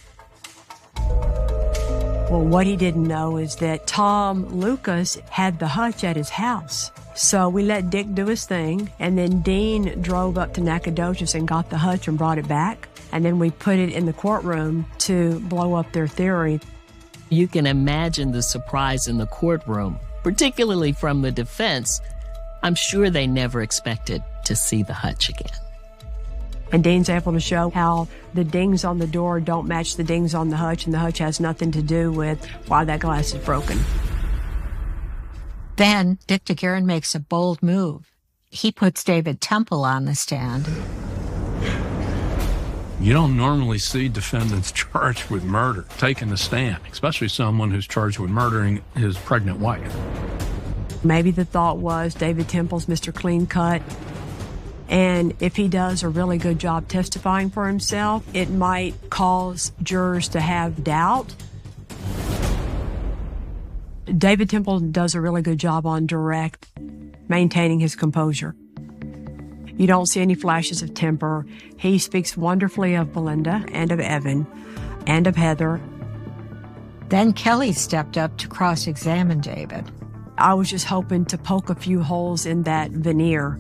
Well, what he didn't know is that Tom Lucas had the hutch at his house. So we let Dick do his thing, and then Dean drove up to Nacogdoches and got the hutch and brought it back. And then we put it in the courtroom to blow up their theory. You can imagine the surprise in the courtroom, particularly from the defense. I'm sure they never expected to see the hutch again. And Dean's able to show how the dings on the door don't match the dings on the hutch, and the hutch has nothing to do with why that glass is broken. Then Dick DeGuerin makes a bold move. He puts David Temple on the stand. You don't normally see defendants charged with murder taking the stand, especially someone who's charged with murdering his pregnant wife. Maybe the thought was David Temple's Mr. Clean Cut. And if he does a really good job testifying for himself, it might cause jurors to have doubt. David Temple does a really good job on direct, maintaining his composure. You don't see any flashes of temper. He speaks wonderfully of Belinda and of Evan and of Heather. Then Kelly stepped up to cross-examine David. I was just hoping to poke a few holes in that veneer.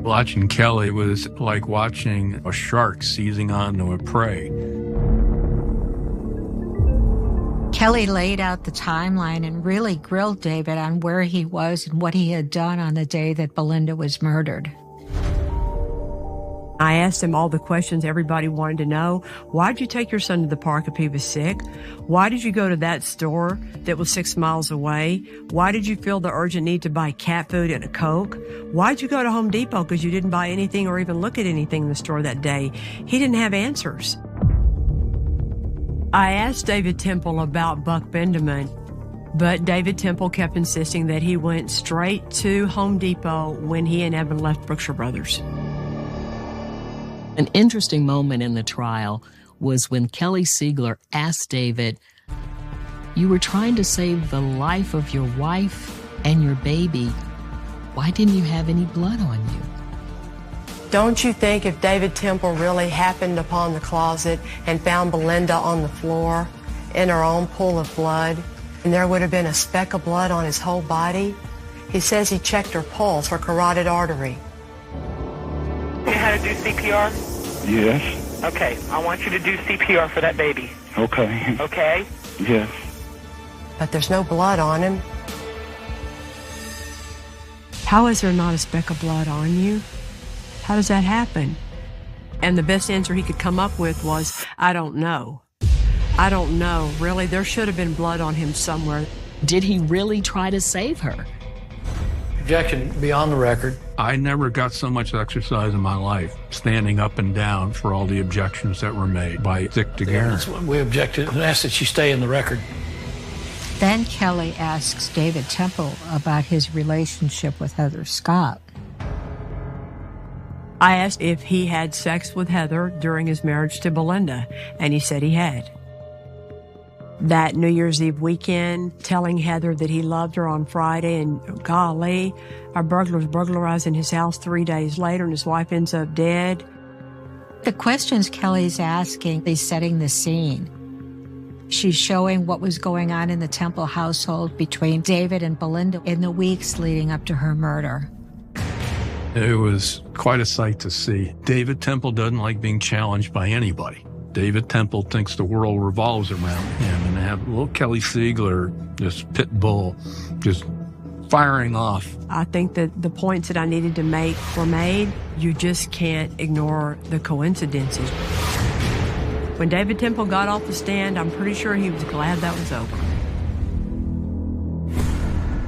Watching Kelly was like watching a shark seizing onto a prey. Kelly laid out the timeline and really grilled David on where he was and what he had done on the day that Belinda was murdered. I asked him all the questions everybody wanted to know. Why'd you take your son to the park if he was sick? Why did you go to that store that was 6 miles away? Why did you feel the urgent need to buy cat food and a Coke? Why'd you go to Home Depot because you didn't buy anything or even look at anything in the store that day? He didn't have answers. I asked David Temple about Buck Benjamin, but David Temple kept insisting that he went straight to Home Depot when he and Evan left Brookshire Brothers. An interesting moment in the trial was when Kelly Siegler asked David, "You were trying to save the life of your wife and your baby. Why didn't you have any blood on you?" Don't you think if David Temple really happened upon the closet and found Belinda on the floor in her own pool of blood, and there would have been a speck of blood on his whole body? He says he checked her pulse, her carotid artery. You know how to do CPR? Yes. Okay, I want you to do CPR for that baby. Okay. Okay? Yes. But there's no blood on him. How is there not a speck of blood on you? How does that happen? And the best answer he could come up with was, I don't know. I don't know. Really, there should have been blood on him somewhere. Did he really try to save her? Objection beyond the record. I never got so much exercise in my life, standing up and down for all the objections that were made by Dick DeGuerin. We objected and asked that she stay in the record. Then Kelly asks David Temple about his relationship with Heather Scott. I asked if he had sex with Heather during his marriage to Belinda, and he said he had. That New Year's Eve weekend, telling Heather that he loved her on Friday, and golly, our burglars burglarizing his house 3 days later, and his wife ends up dead. The questions Kelly's asking, he's setting the scene. She's showing what was going on in the Temple household between David and Belinda in the weeks leading up to her murder. It was quite a sight to see. David Temple doesn't like being challenged by anybody. David Temple thinks the world revolves around him, and to have little Kelly Siegler, this pit bull, just firing off. I think that the points that I needed to make were made. You just can't ignore the coincidences. When David Temple got off the stand, I'm pretty sure he was glad that was over.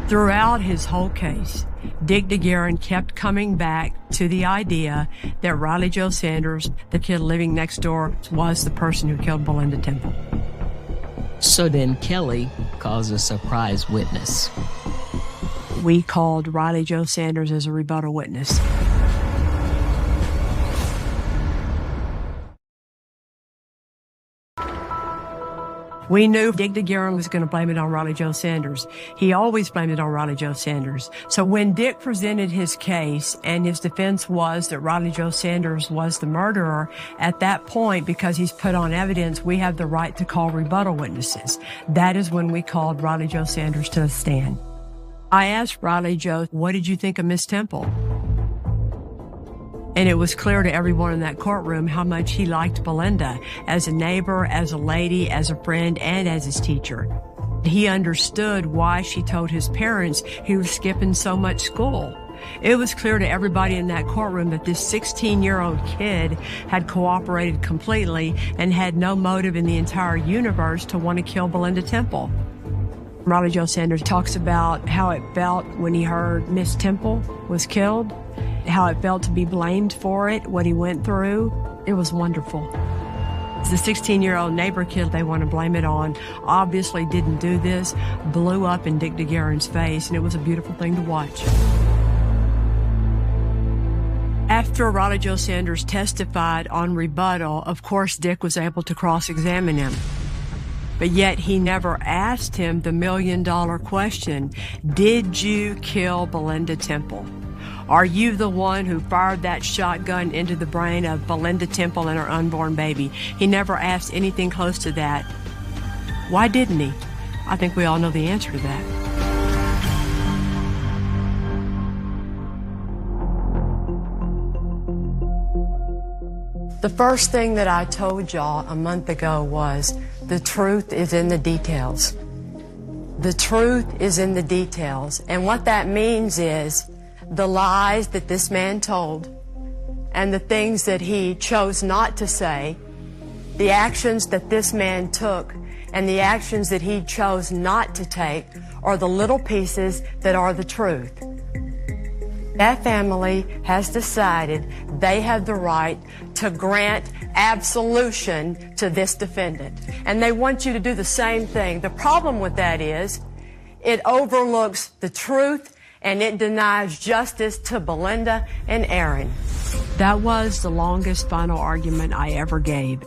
Throughout his whole case, Dick DeGuerin kept coming back to the idea that Riley Joe Sanders, the kid living next door, was the person who killed Belinda Temple. So then Kelly calls a surprise witness. We called Riley Joe Sanders as a rebuttal witness. We knew Dick DeGuerin was going to blame it on Riley Joe Sanders. He always blamed it on Riley Joe Sanders. So when Dick presented his case and his defense was that Riley Joe Sanders was the murderer, at that point, because he's put on evidence, we have the right to call rebuttal witnesses. That is when we called Riley Joe Sanders to the stand. I asked Riley Joe, what did you think of Miss Temple? And it was clear to everyone in that courtroom how much he liked Belinda as a neighbor, as a lady, as a friend, and as his teacher. He understood why she told his parents he was skipping so much school. It was clear to everybody in that courtroom that this 16-year-old kid had cooperated completely and had no motive in the entire universe to want to kill Belinda Temple. Riley Joe Sanders talks about how it felt when he heard Miss Temple was killed, how it felt to be blamed for it, what he went through. It was wonderful. The 16-year-old neighbor kid they want to blame it on obviously didn't do this, blew up in Dick DeGuerin's face, and it was a beautiful thing to watch. After Riley Joe Sanders testified on rebuttal, of course, Dick was able to cross-examine him. But yet he never asked him the million-dollar question, did you kill Belinda Temple? Are you the one who fired that shotgun into the brain of Belinda Temple and her unborn baby? He never asked anything close to that. Why didn't he? I think we all know the answer to that. The first thing that I told y'all a month ago was the truth is in the details. The truth is in the details. And what that means is the lies that this man told and the things that he chose not to say, the actions that this man took and the actions that he chose not to take are the little pieces that are the truth. That family has decided they have the right to grant absolution to this defendant. And they want you to do the same thing. The problem with that is it overlooks the truth and it denies justice to Belinda and Aaron. That was the longest final argument I ever gave.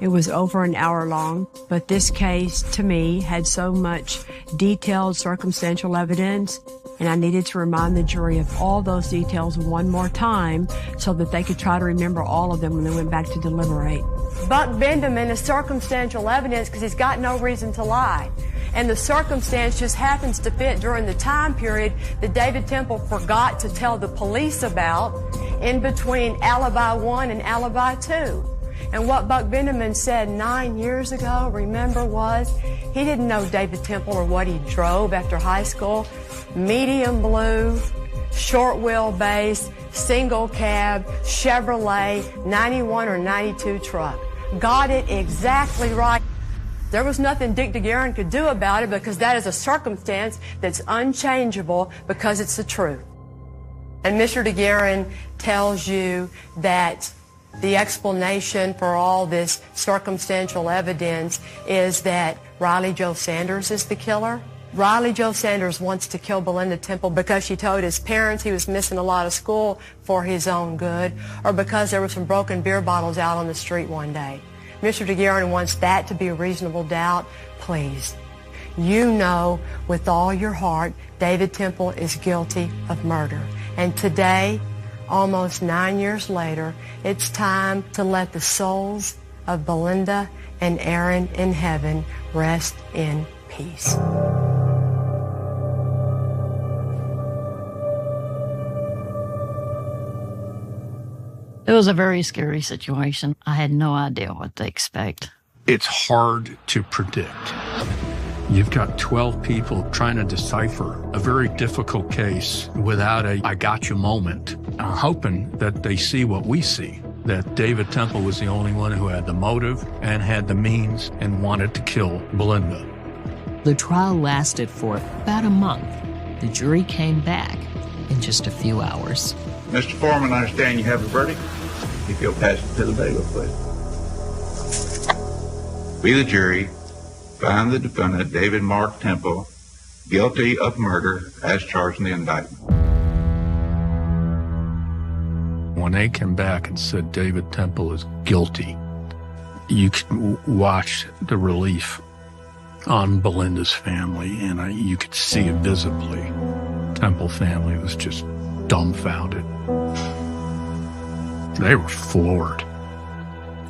It was over an hour long, but this case, to me, had so much detailed circumstantial evidence, and I needed to remind the jury of all those details one more time so that they could try to remember all of them when they went back to deliberate. Buck Bendeman is circumstantial evidence because he's got no reason to lie. And the circumstance just happens to fit during the time period that David Temple forgot to tell the police about in between Alibi 1 and Alibi 2. And what Buck Bendeman said 9 years ago, remember, was he didn't know David Temple or what he drove after high school. Medium blue, short wheelbase, single cab, Chevrolet, 91 or 92 truck. Got it exactly right. There was nothing Dick DeGuerin could do about it because that is a circumstance that's unchangeable because it's the truth. And Mr. DeGuerin tells you that the explanation for all this circumstantial evidence is that Riley Joe Sanders is the killer. Riley Joe Sanders wants to kill Belinda Temple because she told his parents he was missing a lot of school for his own good, or because there were some broken beer bottles out on the street one day. Mr. DeGuerin wants that to be a reasonable doubt. Please, you know with all your heart David Temple is guilty of murder. And today, almost 9 years later, it's time to let the souls of Belinda and Aaron in heaven rest in peace. It was a very scary situation. I had no idea what to expect. It's hard to predict. You've got 12 people trying to decipher a very difficult case without a I got you moment. I'm hoping that they see what we see, that David Temple was the only one who had the motive and had the means and wanted to kill Belinda. The trial lasted for about a month. The jury came back in just a few hours. Mr. Foreman, I understand you have a verdict. If you'll pass it to the bailiff, please. We, the jury, find the defendant, David Mark Temple, guilty of murder as charged in the indictment. When they came back and said David Temple is guilty, you could watch the relief on Belinda's family, and you could see it visibly. Temple family was just dumbfounded. They were floored.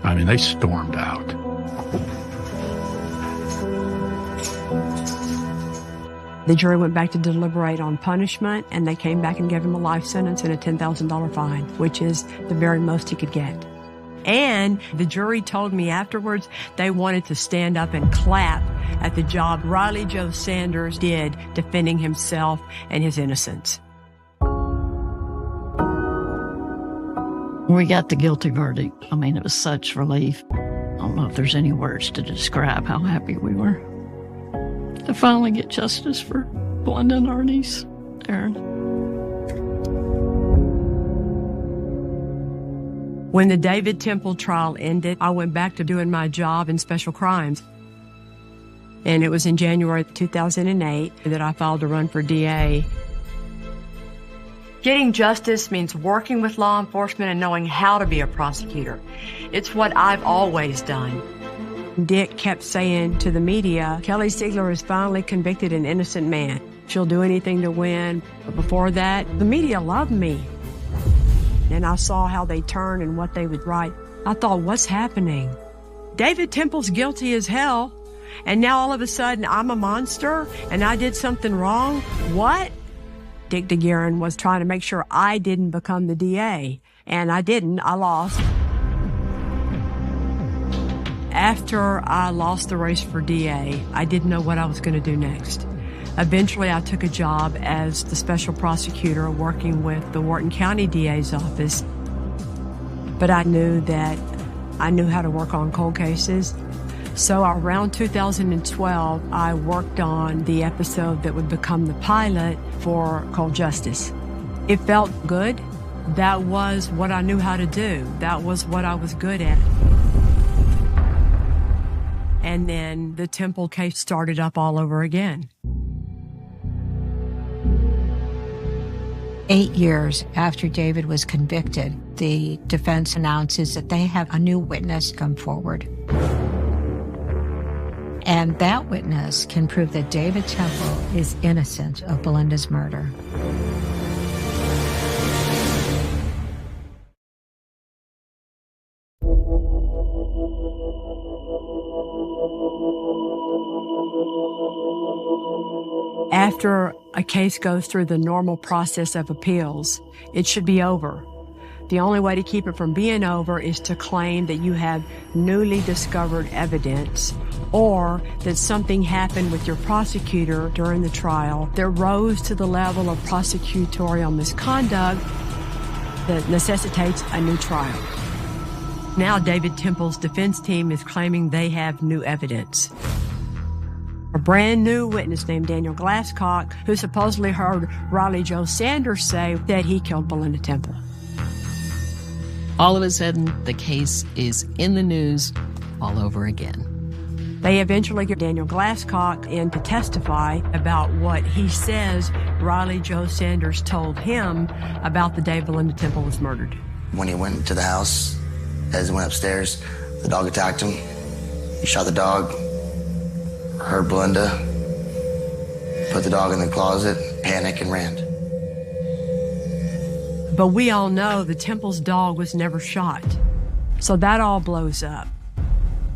I mean, they stormed out. The jury went back to deliberate on punishment, and they came back and gave him a life sentence and a $10,000 fine, which is the very most he could get. And the jury told me afterwards they wanted to stand up and clap at the job Riley Joe Sanders did defending himself and his innocence. We got the guilty verdict. I mean, it was such relief. I don't know if there's any words to describe how happy we were to finally get justice for Belinda and our niece, Aaron. When the David Temple trial ended, I went back to doing my job in special crimes. And it was in January 2008 that I filed to run for DA. Getting justice means working with law enforcement and knowing how to be a prosecutor. It's what I've always done. Dick kept saying to the media, Kelly Siegler has finally convicted an innocent man. She'll do anything to win. But before that, the media loved me. And I saw how they turned and what they would write. I thought, what's happening? David Temple's guilty as hell. And now all of a sudden I'm a monster and I did something wrong? What? Dick DeGuerin was trying to make sure I didn't become the DA. And I didn't. I lost. After I lost the race for DA, I didn't know what I was going to do next. Eventually, I took a job as the special prosecutor working with the Wharton County DA's office. But I knew that I knew how to work on cold cases. So around 2012, I worked on the episode that would become the pilot for Cold Justice. It felt good. That was what I knew how to do. That was what I was good at. And then the Temple case started up all over again. 8 years after David was convicted, the defense announces that they have a new witness come forward. And that witness can prove that David Temple is innocent of Belinda's murder. After a case goes through the normal process of appeals, it should be over. The only way to keep it from being over is to claim that you have newly discovered evidence or that something happened with your prosecutor during the trial that rose to the level of prosecutorial misconduct that necessitates a new trial. Now David Temple's defense team is claiming they have new evidence. a brand new witness named Daniel Glasscock, who supposedly heard Riley Joe Sanders say that he killed Belinda Temple. All of a sudden, the case is in the news all over again. They eventually get Daniel Glasscock in to testify about what he says Riley Joe Sanders told him about the day Belinda Temple was murdered. When he went to the house, as he went upstairs, the dog attacked him. He shot the dog, heard Belinda, put the dog in the closet, panicked, and ran. But we all know the Temple's dog was never shot. So that all blows up.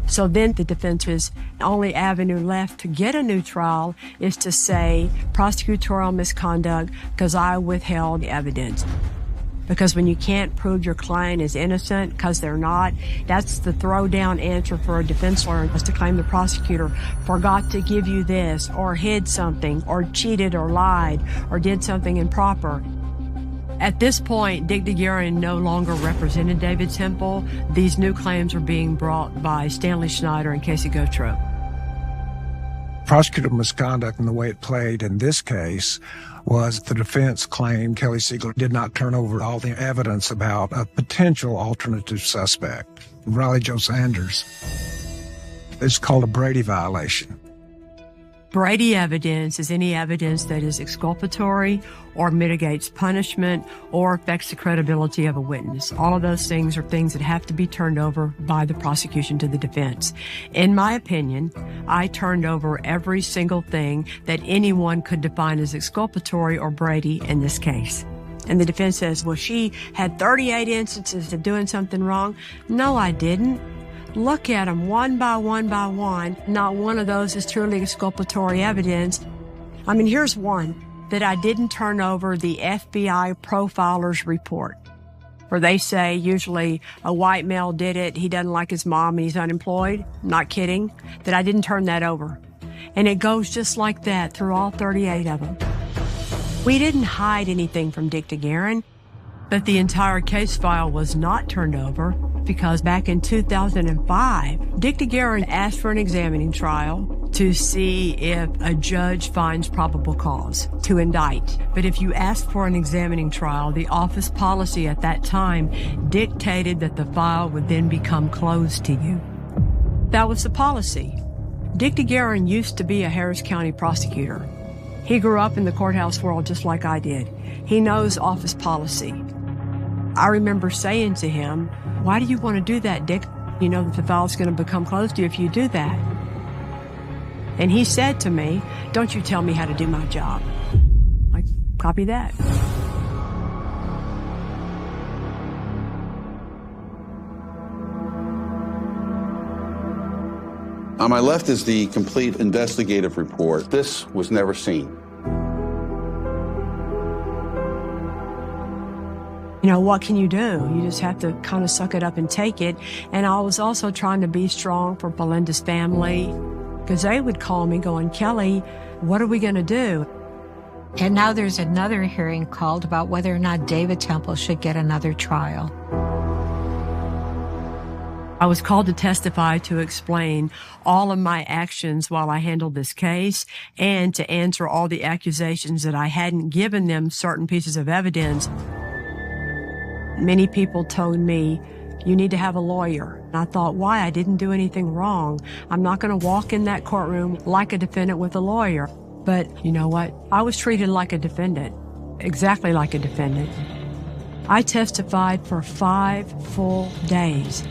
So then the defense's only avenue left to get a new trial is to say prosecutorial misconduct because I withheld evidence. Because when you can't prove your client is innocent because they're not, that's the throwdown answer for a defense lawyer, is to claim the prosecutor forgot to give you this, or hid something, or cheated, or lied, or did something improper. At this point, Dick DeGuerin no longer represented David Temple. These new claims were being brought by Stanley Schneider and Casey Gautreaux. Prosecutor misconduct in the way it played in this case was the defense claimed Kelly Siegler did not turn over all the evidence about a potential alternative suspect, Riley Joe Sanders. It's called a Brady violation. Brady evidence is any evidence that is exculpatory or mitigates punishment or affects the credibility of a witness. All of those things are things that have to be turned over by the prosecution to the defense. In my opinion, I turned over every single thing that anyone could define as exculpatory or Brady in this case. And the defense says, well, she had 38 instances of doing something wrong. No, I didn't. Look at them one by one by one. Not one of those is truly exculpatory evidence. I mean, here's one that I didn't turn over: the FBI profiler's report, where they say usually a white male did it, he doesn't like his mom and he's unemployed. Not kidding. That I didn't turn that over. And it goes just like that through all 38 of them. We didn't hide anything from Dick DeGuerin, but the entire case file was not turned over because back in 2005, Dick DeGuerin asked for an examining trial to see if a judge finds probable cause to indict. But if you ask for an examining trial, the office policy at that time dictated that the file would then become closed to you. That was the policy. Dick DeGuerin used to be a Harris County prosecutor. He grew up in the courthouse world just like I did. He knows office policy. I remember saying to him, why do you want to do that, Dick? You know that the file's going to become closed to you if you do that. And he said to me, don't you tell me how to do my job. Like, copy that. On my left is the complete investigative report. This was never seen. You know, what can you do? You just have to kind of suck it up and take it. And I was also trying to be strong for Belinda's family, because they would call me going, Kelly, what are we going to do? And now there's another hearing called about whether or not David Temple should get another trial. I was called to testify to explain all of my actions while I handled this case and to answer all the accusations that I hadn't given them certain pieces of evidence. Many people told me, you need to have a lawyer. And I thought, why? I didn't do anything wrong. I'm not going to walk in that courtroom like a defendant with a lawyer. But you know what? I was treated like a defendant, exactly like a defendant. I testified for 5 full days.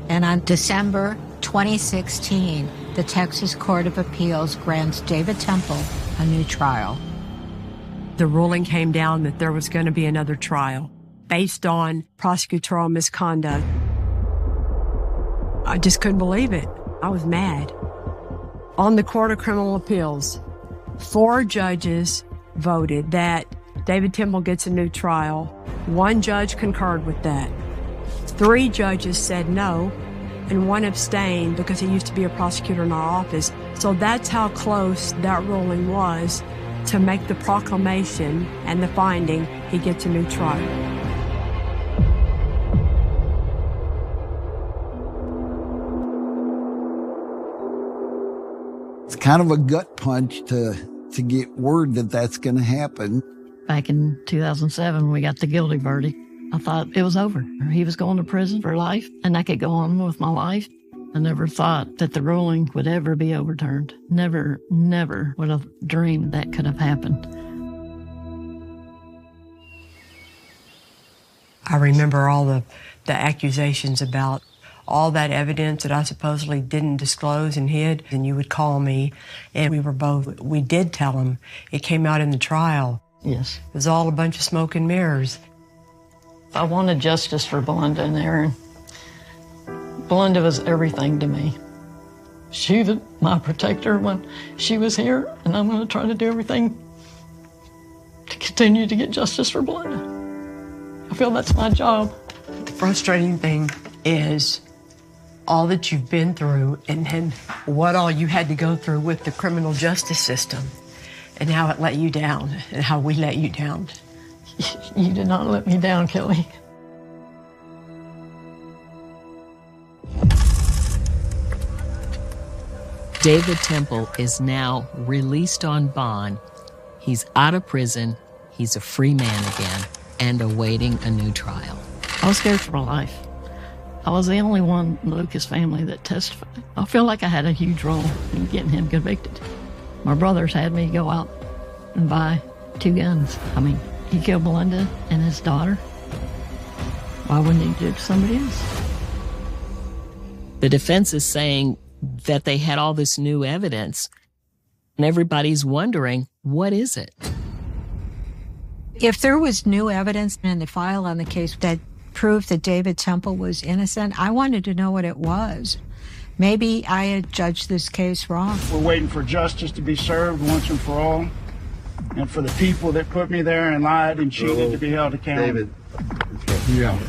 And on December 2016, the Texas Court of Appeals grants David Temple a new trial. The ruling came down that there was going to be another trial based on prosecutorial misconduct. I just couldn't believe it. I was mad. On the Court of Criminal Appeals, 4 judges voted that David Temple gets a new trial. 1 judge concurred with that. 3 judges said no, and 1 abstained because he used to be a prosecutor in our office. So that's how close that ruling was to make the proclamation and the finding he gets a new trial. It's kind of a gut punch to get word that that's going to happen. Back in 2007, we got the guilty verdict. I thought it was over. He was going to prison for life, and I could go on with my life. I never thought that the ruling would ever be overturned. Never would have dreamed that could have happened. I remember all the accusations about all that evidence that I supposedly didn't disclose and hid. And you would call me, and we did tell him. It came out in the trial. Yes. It was all a bunch of smoke and mirrors. I wanted justice for Belinda and Aaron. Belinda was everything to me. She was my protector when she was here, and I'm going to try to do everything to continue to get justice for Belinda. I feel that's my job. The frustrating thing is all that you've been through and what all you had to go through with the criminal justice system and how it let you down and how we let you down. You did not let me down, Kelly. David Temple is now released on bond. He's out of prison. He's a free man again and awaiting a new trial. I was scared for my life. I was the only one in the Lucas family that testified. I feel like I had a huge role in getting him convicted. My brothers had me go out and buy 2 guns. I mean, he killed Belinda and his daughter. Why wouldn't he do it to somebody else? The defense is saying that they had all this new evidence, and everybody's wondering, what is it? If there was new evidence in the file on the case that proved that David Temple was innocent, I wanted to know what it was. Maybe I had judged this case wrong. We're waiting for justice to be served once and for all, and for the people that put me there and lied and cheated to be held accountable. David. Yeah.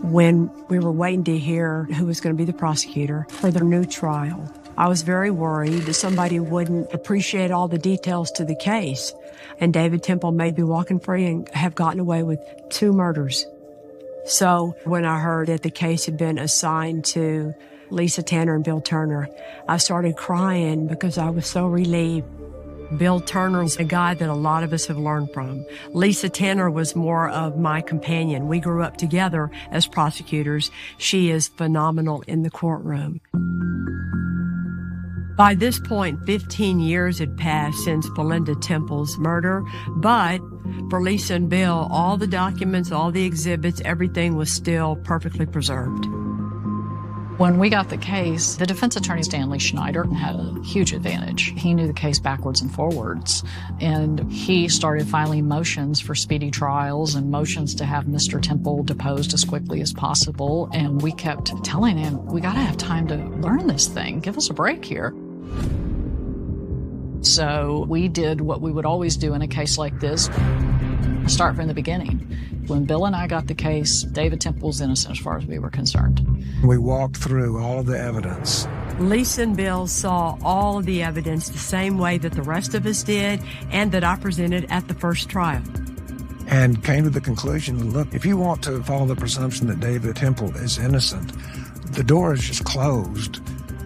When we were waiting to hear who was going to be the prosecutor for their new trial, I was very worried that somebody wouldn't appreciate all the details to the case. And David Temple may be walking free and have gotten away with 2 murders. So when I heard that the case had been assigned to Lisa Tanner and Bill Turner, I started crying because I was so relieved. Bill Turner's a guy that a lot of us have learned from. Lisa Tanner was more of my companion. We grew up together as prosecutors. She is phenomenal in the courtroom. By this point, 15 years had passed since Belinda Temple's murder, but for Lisa and Bill, all the documents, all the exhibits, everything was still perfectly preserved. When we got the case, the defense attorney, Stanley Schneider, had a huge advantage. He knew the case backwards and forwards, and he started filing motions for speedy trials and motions to have Mr. Temple deposed as quickly as possible. And we kept telling him, we got to have time to learn this thing. Give us a break here. So we did what we would always do in a case like this, start from the beginning. When Bill and I got the case, David Temple was innocent as far as we were concerned. We walked through all of the evidence. Lisa and Bill saw all of the evidence the same way that the rest of us did and that I presented at the first trial. And came to the conclusion, look, if you want to follow the presumption that David Temple is innocent, the door is just closed,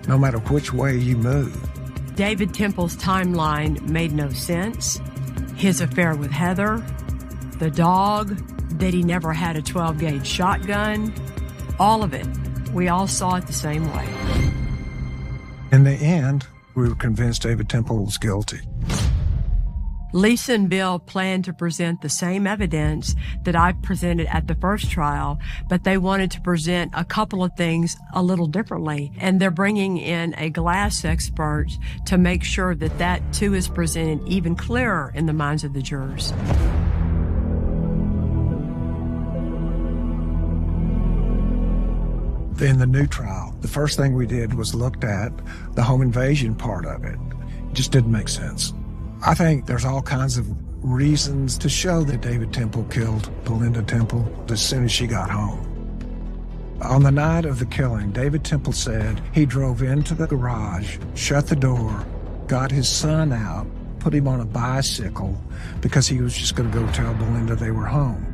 no matter which way you move. David Temple's timeline made no sense. His affair with Heather, the dog, that he never had a 12-gauge shotgun, all of it. We all saw it the same way. In the end, we were convinced David Temple was guilty. Lisa and Bill planned to present the same evidence that I presented at the first trial, but they wanted to present a couple of things a little differently. And they're bringing in a glass expert to make sure that that too is presented even clearer in the minds of the jurors. In the new trial, the first thing we did was looked at the home invasion part of it. It just didn't make sense. I think there's all kinds of reasons to show that David Temple killed Belinda Temple as soon as she got home. On the night of the killing, David Temple said he drove into the garage, shut the door, got his son out, put him on a bicycle because he was just going to go tell Belinda they were home.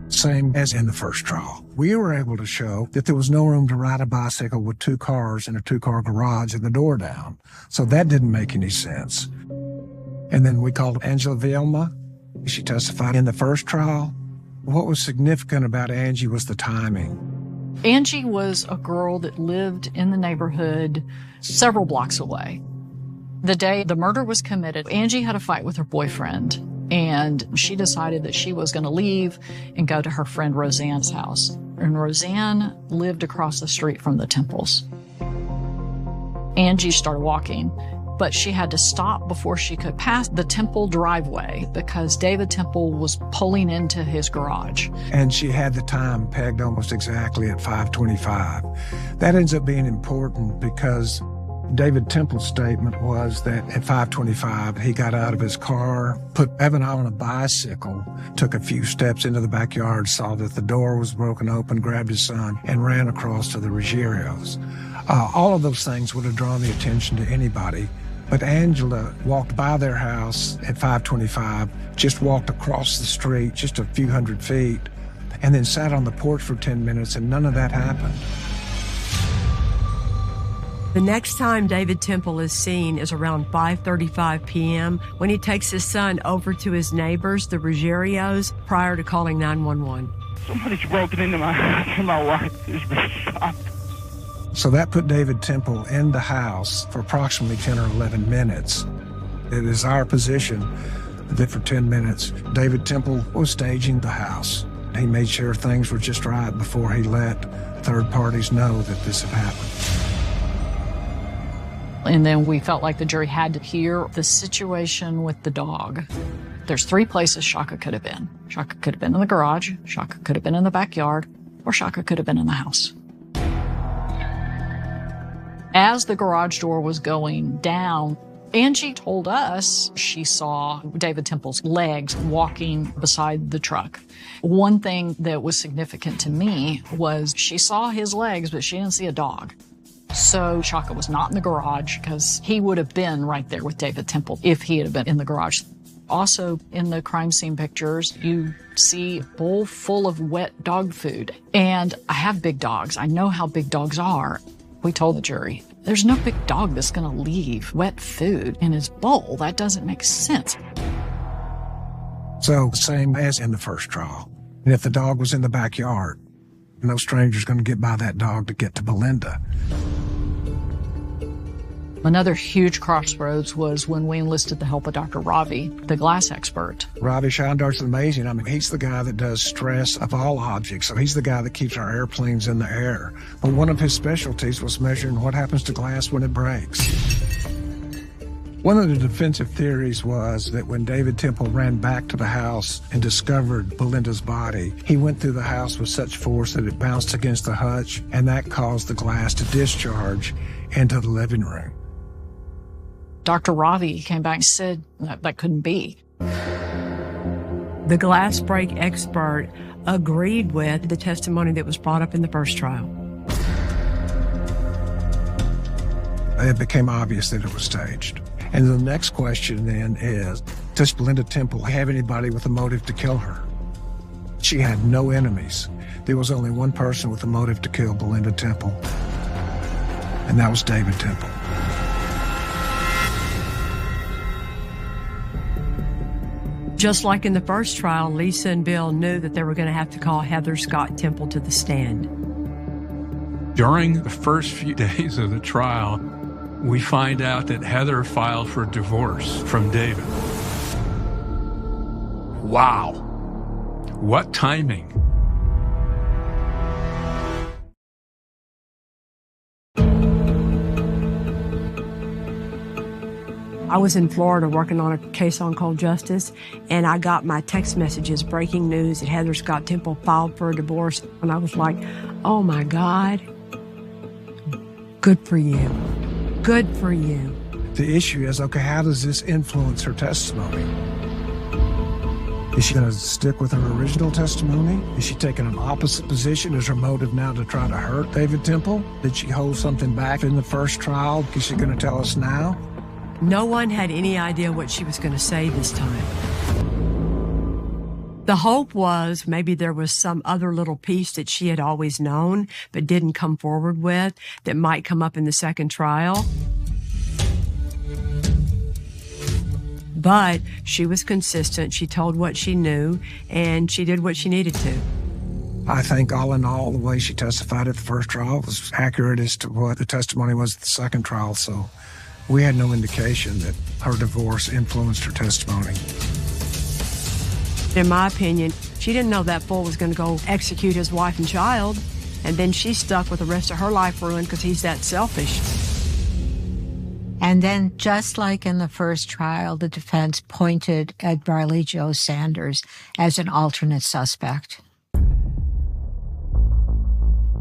Same as in the first trial. We were able to show that there was no room to ride a bicycle with 2 cars in a 2-car garage and the door down. So that didn't make any sense. And then we called Angela Vielma. She testified in the first trial. What was significant about Angie was the timing. Angie was a girl that lived in the neighborhood several blocks away. The day the murder was committed, Angie had a fight with her boyfriend, and she decided that she was going to leave and go to her friend Roseanne's house. And Roseanne lived across the street from the Temples. Angie started walking, but she had to stop before she could pass the Temple driveway because David Temple was pulling into his garage. And she had the time pegged almost exactly at 5:25. That ends up being important because David Temple's statement was that at 5:25, he got out of his car, put Evan on a bicycle, took a few steps into the backyard, saw that the door was broken open, grabbed his son, and ran across to the Ruggieros. All of those things would have drawn the attention to anybody. But Angela walked by their house at 5:25, just walked across the street, just a few hundred feet, and then sat on the porch for 10 minutes, and none of that happened. The next time David Temple is seen is around 5:35 p.m. when he takes his son over to his neighbors, the Ruggieros, prior to calling 911. Somebody's broken into my house and my wife has been shot. So that put David Temple in the house for approximately 10 or 11 minutes. It is our position that for 10 minutes, David Temple was staging the house. He made sure things were just right before he let third parties know that this had happened. And then we felt like the jury had to hear the situation with the dog. There's 3 places Shaka could have been. Shaka could have been in the garage, Shaka could have been in the backyard, or Shaka could have been in the house. As the garage door was going down, Angie told us she saw David Temple's legs walking beside the truck. One thing that was significant to me was she saw his legs, but she didn't see a dog. So Shaka was not in the garage because he would have been right there with David Temple if he had been in the garage. Also, in the crime scene pictures, you see a bowl full of wet dog food. And I have big dogs. I know how big dogs are. We told the jury, there's no big dog that's going to leave wet food in his bowl. That doesn't make sense. So, same as in the first trial. And if the dog was in the backyard, no stranger's going to get by that dog to get to Belinda. Another huge crossroads was when we enlisted the help of Dr. Ravi, the glass expert. Ravi Shandar's amazing. I mean, he's the guy that does stress of all objects. So he's the guy that keeps our airplanes in the air. But one of his specialties was measuring what happens to glass when it breaks. One of the defensive theories was that when David Temple ran back to the house and discovered Belinda's body, he went through the house with such force that it bounced against the hutch, and that caused the glass to discharge into the living room. Dr. Ravi came back and said that couldn't be. The glass break expert agreed with the testimony that was brought up in the first trial. It became obvious that it was staged. And the next question then is, does Belinda Temple have anybody with a motive to kill her? She had no enemies. There was only one person with a motive to kill Belinda Temple, and that was David Temple. Just like in the first trial, Lisa and Bill knew that they were going to have to call Heather Scott Temple to the stand. During the first few days of the trial, we find out that Heather filed for divorce from David. Wow. What timing. I was in Florida working on a case on Cold Justice, and I got my text messages, breaking news that Heather Scott Temple filed for a divorce. And I was like, oh my God, good for you. Good for you. The issue is, okay, how does this influence her testimony? Is she going to stick with her original testimony? Is she taking an opposite position? Is her motive now to try to hurt David Temple? Did she hold something back in the first trial? Is she going to tell us now? No one had any idea what she was going to say this time. The hope was maybe there was some other little piece that she had always known but didn't come forward with that might come up in the second trial. But she was consistent. She told what she knew, and she did what she needed to. I think all in all, the way she testified at the first trial was accurate as to what the testimony was at the second trial, so we had no indication that her divorce influenced her testimony. In my opinion, she didn't know that fool was going to go execute his wife and child, and then she's stuck with the rest of her life ruined because he's that selfish. And then, just like in the first trial, the defense pointed at Riley Jo Sanders as an alternate suspect.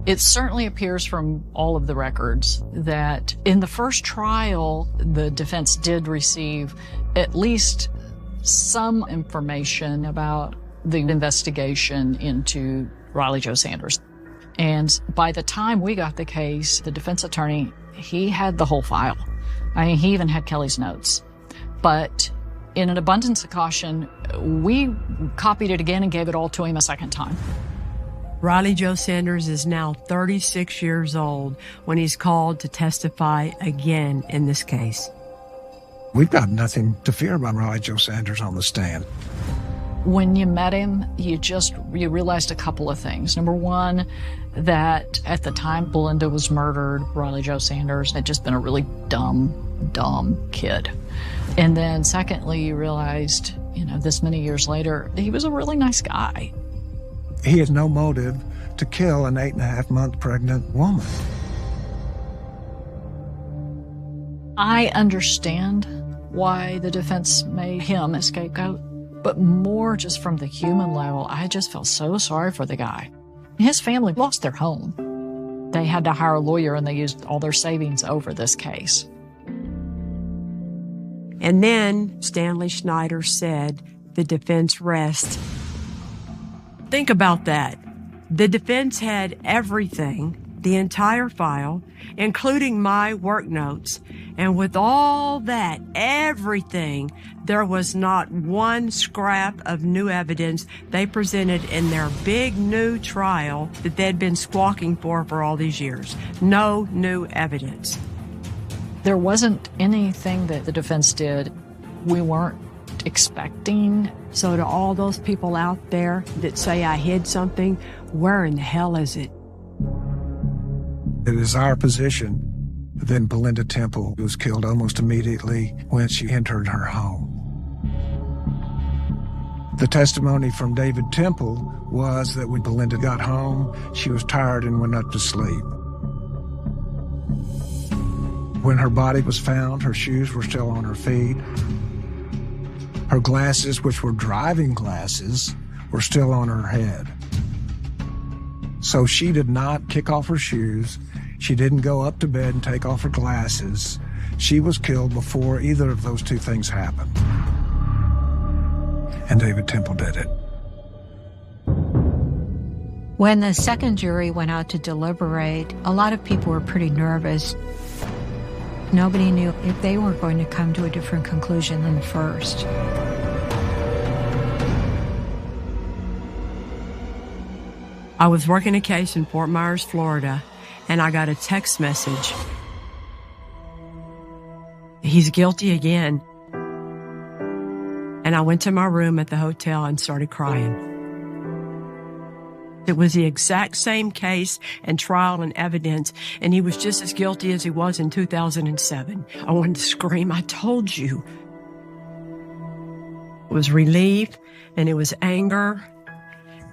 It certainly appears from all of the records that in the first trial, the defense did receive at least some information about the investigation into Riley Jo Sanders. And by the time we got the case, the defense attorney, he had the whole file. I mean, he even had Kelly's notes. But in an abundance of caution, we copied it again and gave it all to him a second time. Riley Jo Sanders is now 36 years old when he's called to testify again in this case. We've got nothing to fear about Riley Jo Sanders on the stand. When you met him, you realized a couple of things. Number one, that at the time Belinda was murdered, Riley Jo Sanders had just been a really dumb kid. And then secondly, you realized, this many years later, he was a really nice guy. He has no motive to kill an 8.5-month pregnant woman. I understand why the defense made him a scapegoat, but more just from the human level, I just felt so sorry for the guy. His family lost their home. They had to hire a lawyer, and they used all their savings over this case. And then Stanley Schneider said, the defense rests. Think about that. The defense had everything, the entire file, including my work notes. And with all that, everything, there was not one scrap of new evidence they presented in their big new trial that they'd been squawking for all these years. No new evidence. There wasn't anything that the defense did we weren't expecting. So to all those people out there that say I hid something, where in the hell is it? It is our position that Belinda Temple was killed almost immediately when she entered her home. The testimony from David Temple was that when Belinda got home, she was tired and went up to sleep. When her body was found, her shoes were still on her feet. Her glasses, which were driving glasses, were still on her head. So she did not kick off her shoes. She didn't go up to bed and take off her glasses. She was killed before either of those two things happened. And David Temple did it. When the second jury went out to deliberate, a lot of people were pretty nervous. Nobody knew if they were going to come to a different conclusion than the first. I was working a case in Fort Myers, Florida, and I got a text message. He's guilty again. And I went to my room at the hotel and started crying. It was the exact same case and trial and evidence, and he was just as guilty as he was in 2007. I wanted to scream, I told you. It was relief, and it was anger.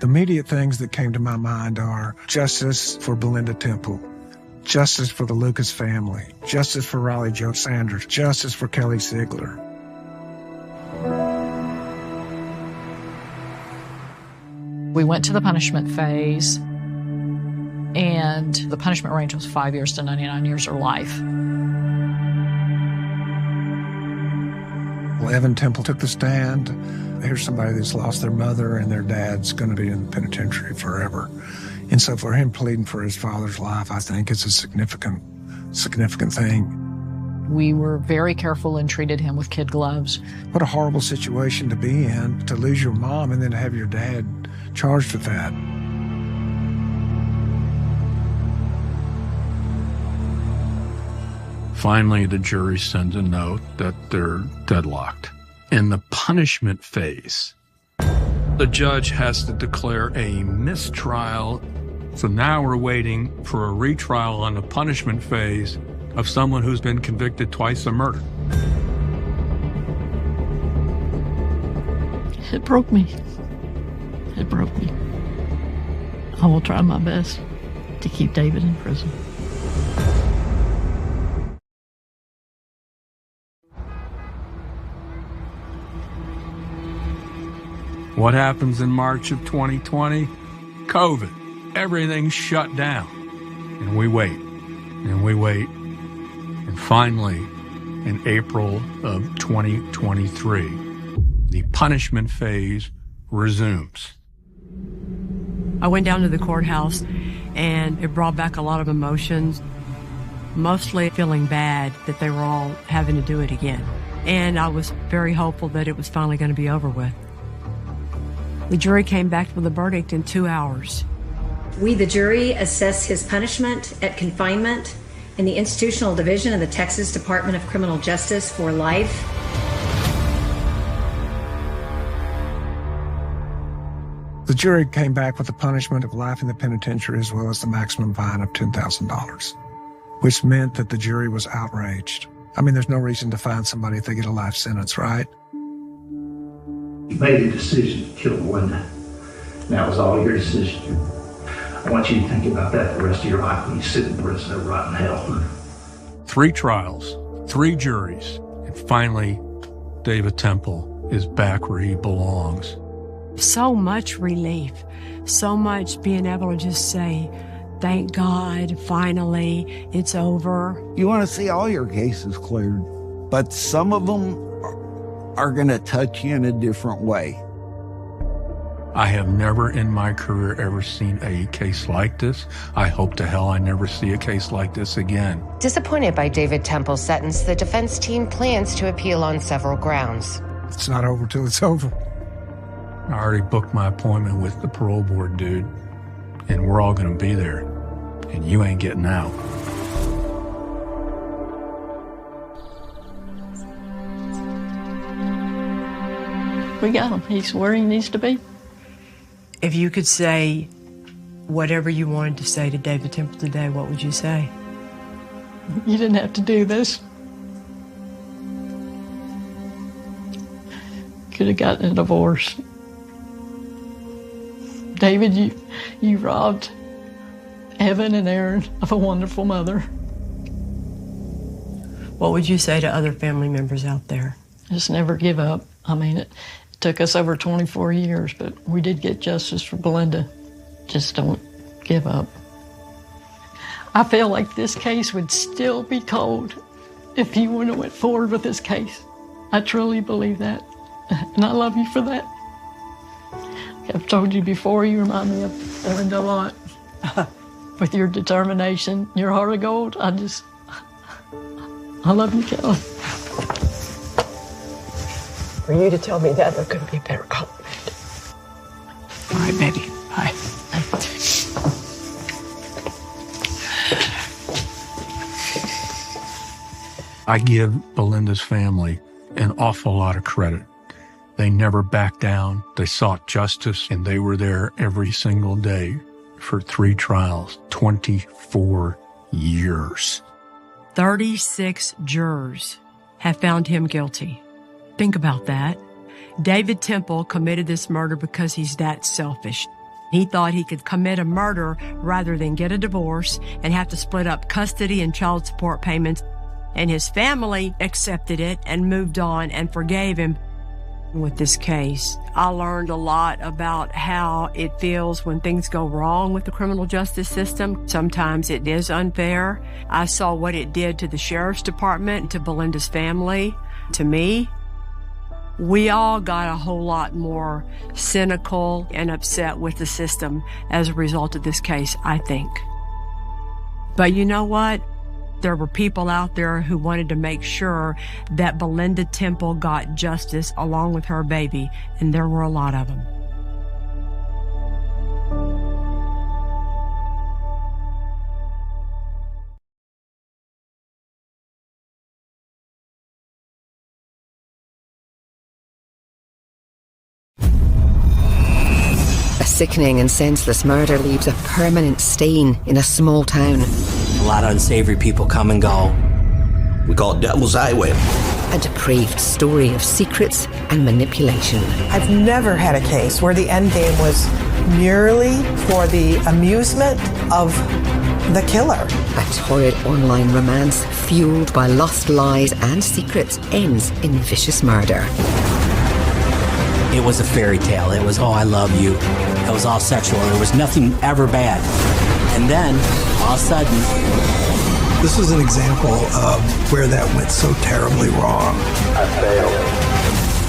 The immediate things that came to my mind are justice for Belinda Temple, justice for the Lucas family, justice for Riley Jo Sanders, justice for Kelly Sigler. We went to the punishment phase, and the punishment range was 5 years to 99 years or life. Well, Evan Temple took the stand. Here's somebody that's lost their mother, and their dad's going to be in the penitentiary forever. And so for him pleading for his father's life, I think it's a significant thing. We were very careful and treated him with kid gloves. What a horrible situation to be in, to lose your mom and then have your dad charged with that. Finally, the jury sends a note that they're deadlocked. In the punishment phase, the judge has to declare a mistrial. So now we're waiting for a retrial on the punishment phase of someone who's been convicted twice of murder. It broke me. It broke me. I will try my best to keep David in prison. What happens in March of 2020? COVID. Everything's shut down. And we wait. And we wait. And finally, in April of 2023, the punishment phase resumes. I went down to the courthouse, and it brought back a lot of emotions, mostly feeling bad that they were all having to do it again. And I was very hopeful that it was finally going to be over with. The jury came back with a verdict in 2 hours. We, the jury, assess his punishment at confinement in the Institutional Division of the Texas Department of Criminal Justice for life. The jury came back with the punishment of life in the penitentiary as well as the maximum fine of $10,000, which meant that the jury was outraged. I mean, there's no reason to fine somebody if they get a life sentence, right? You made a decision to kill Belinda, and that was all your decision. I want you to think about that the rest of your life when you sit in prison or rot in hell. 3 trials, 3 juries, and finally, David Temple is back where he belongs. So much relief, so much being able to just say, thank God, finally, it's over. You want to see all your cases cleared, but some of them are going to touch you in a different way. I have never in my career ever seen a case like this. I hope to hell I never see a case like this again. Disappointed by David Temple's sentence, the defense team plans to appeal on several grounds. It's not over till it's over. I already booked my appointment with the parole board dude, and we're all going to be there, and you ain't getting out. We got him. He's where he needs to be. If you could say whatever you wanted to say to David Temple today, what would you say? You didn't have to do this. Could have gotten a divorce. David, you robbed Evan and Aaron of a wonderful mother. What would you say to other family members out there? Just never give up. I mean, it took us over 24 years, but we did get justice for Belinda. Just don't give up. I feel like this case would still be cold if you wouldn't have went forward with this case. I truly believe that, and I love you for that. I've told you before, you remind me of Belinda a lot. With your determination, your heart of gold, I love you, Kelly. For you to tell me that, there couldn't be a better compliment. All right, baby. Bye. I give Belinda's family an awful lot of credit. They never backed down. They sought justice, and they were there every single day for 3 trials, 24 years. 36 jurors have found him guilty. Think about that. David Temple committed this murder because he's that selfish. He thought he could commit a murder rather than get a divorce and have to split up custody and child support payments. And his family accepted it and moved on and forgave him. With this case, I learned a lot about how it feels when things go wrong with the criminal justice system. Sometimes it is unfair. I saw what it did to the sheriff's department, to Belinda's family, to me. We all got a whole lot more cynical and upset with the system as a result of this case, I think. But you know what? There were people out there who wanted to make sure that Belinda Temple got justice along with her baby, and there were a lot of them. A sickening and senseless murder leaves a permanent stain in a small town. A lot of unsavory people come and go. We call it Devil's Highway. A depraved story of secrets and manipulation. I've never had a case where the end game was merely for the amusement of the killer. A torrid online romance fueled by lost lies and secrets ends in vicious murder. It was a fairy tale. It was, oh, I love you. It was all sexual. There was nothing ever bad. And then, all of a sudden... This is an example of where that went so terribly wrong. I failed.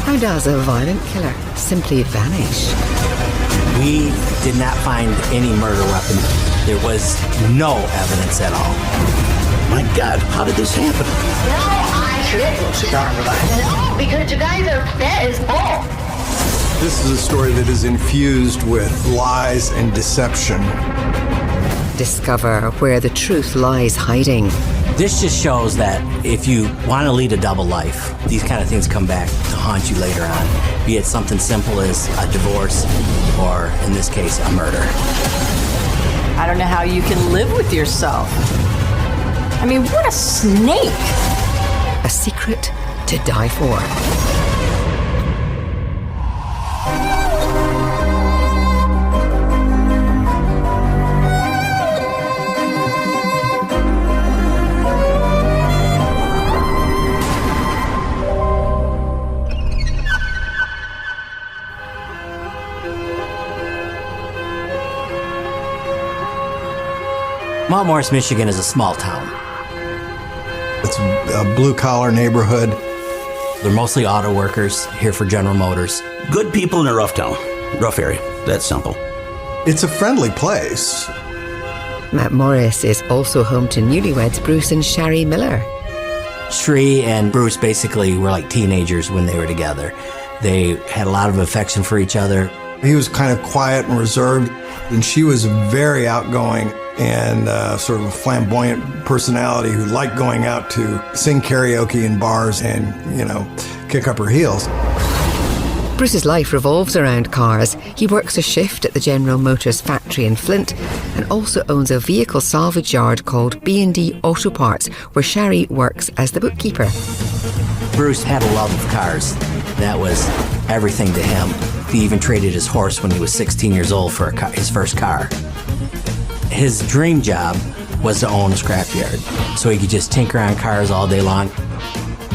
How does a violent killer simply vanish? We did not find any murder weapon. There was no evidence at all. My God, how did this happen? No, I didn't. No, because you guys are, that is bull. This is a story that is infused with lies and deception. Discover where the truth lies hiding. This just shows that if you want to lead a double life, these kind of things come back to haunt you later on. Be it something simple as a divorce or, in this case, a murder. I don't know how you can live with yourself. I mean, what a snake! A secret to die for. Mount Morris, Michigan is a small town. It's a blue-collar neighborhood. They're mostly auto workers here for General Motors. Good people in a rough town, rough area. That's simple. It's a friendly place. Mount Morris is also home to newlyweds Bruce and Shari Miller. Sheree and Bruce basically were like teenagers when they were together. They had a lot of affection for each other. He was kind of quiet and reserved, and she was very outgoing and sort of a flamboyant personality who liked going out to sing karaoke in bars and, kick up her heels. Bruce's life revolves around cars. He works a shift at the General Motors factory in Flint and also owns a vehicle salvage yard called B&D Auto Parts, where Shari works as the bookkeeper. Bruce had a love of cars. That was everything to him. He even traded his horse when he was 16 years old for his first car. His dream job was to own a scrapyard, so he could just tinker on cars all day long.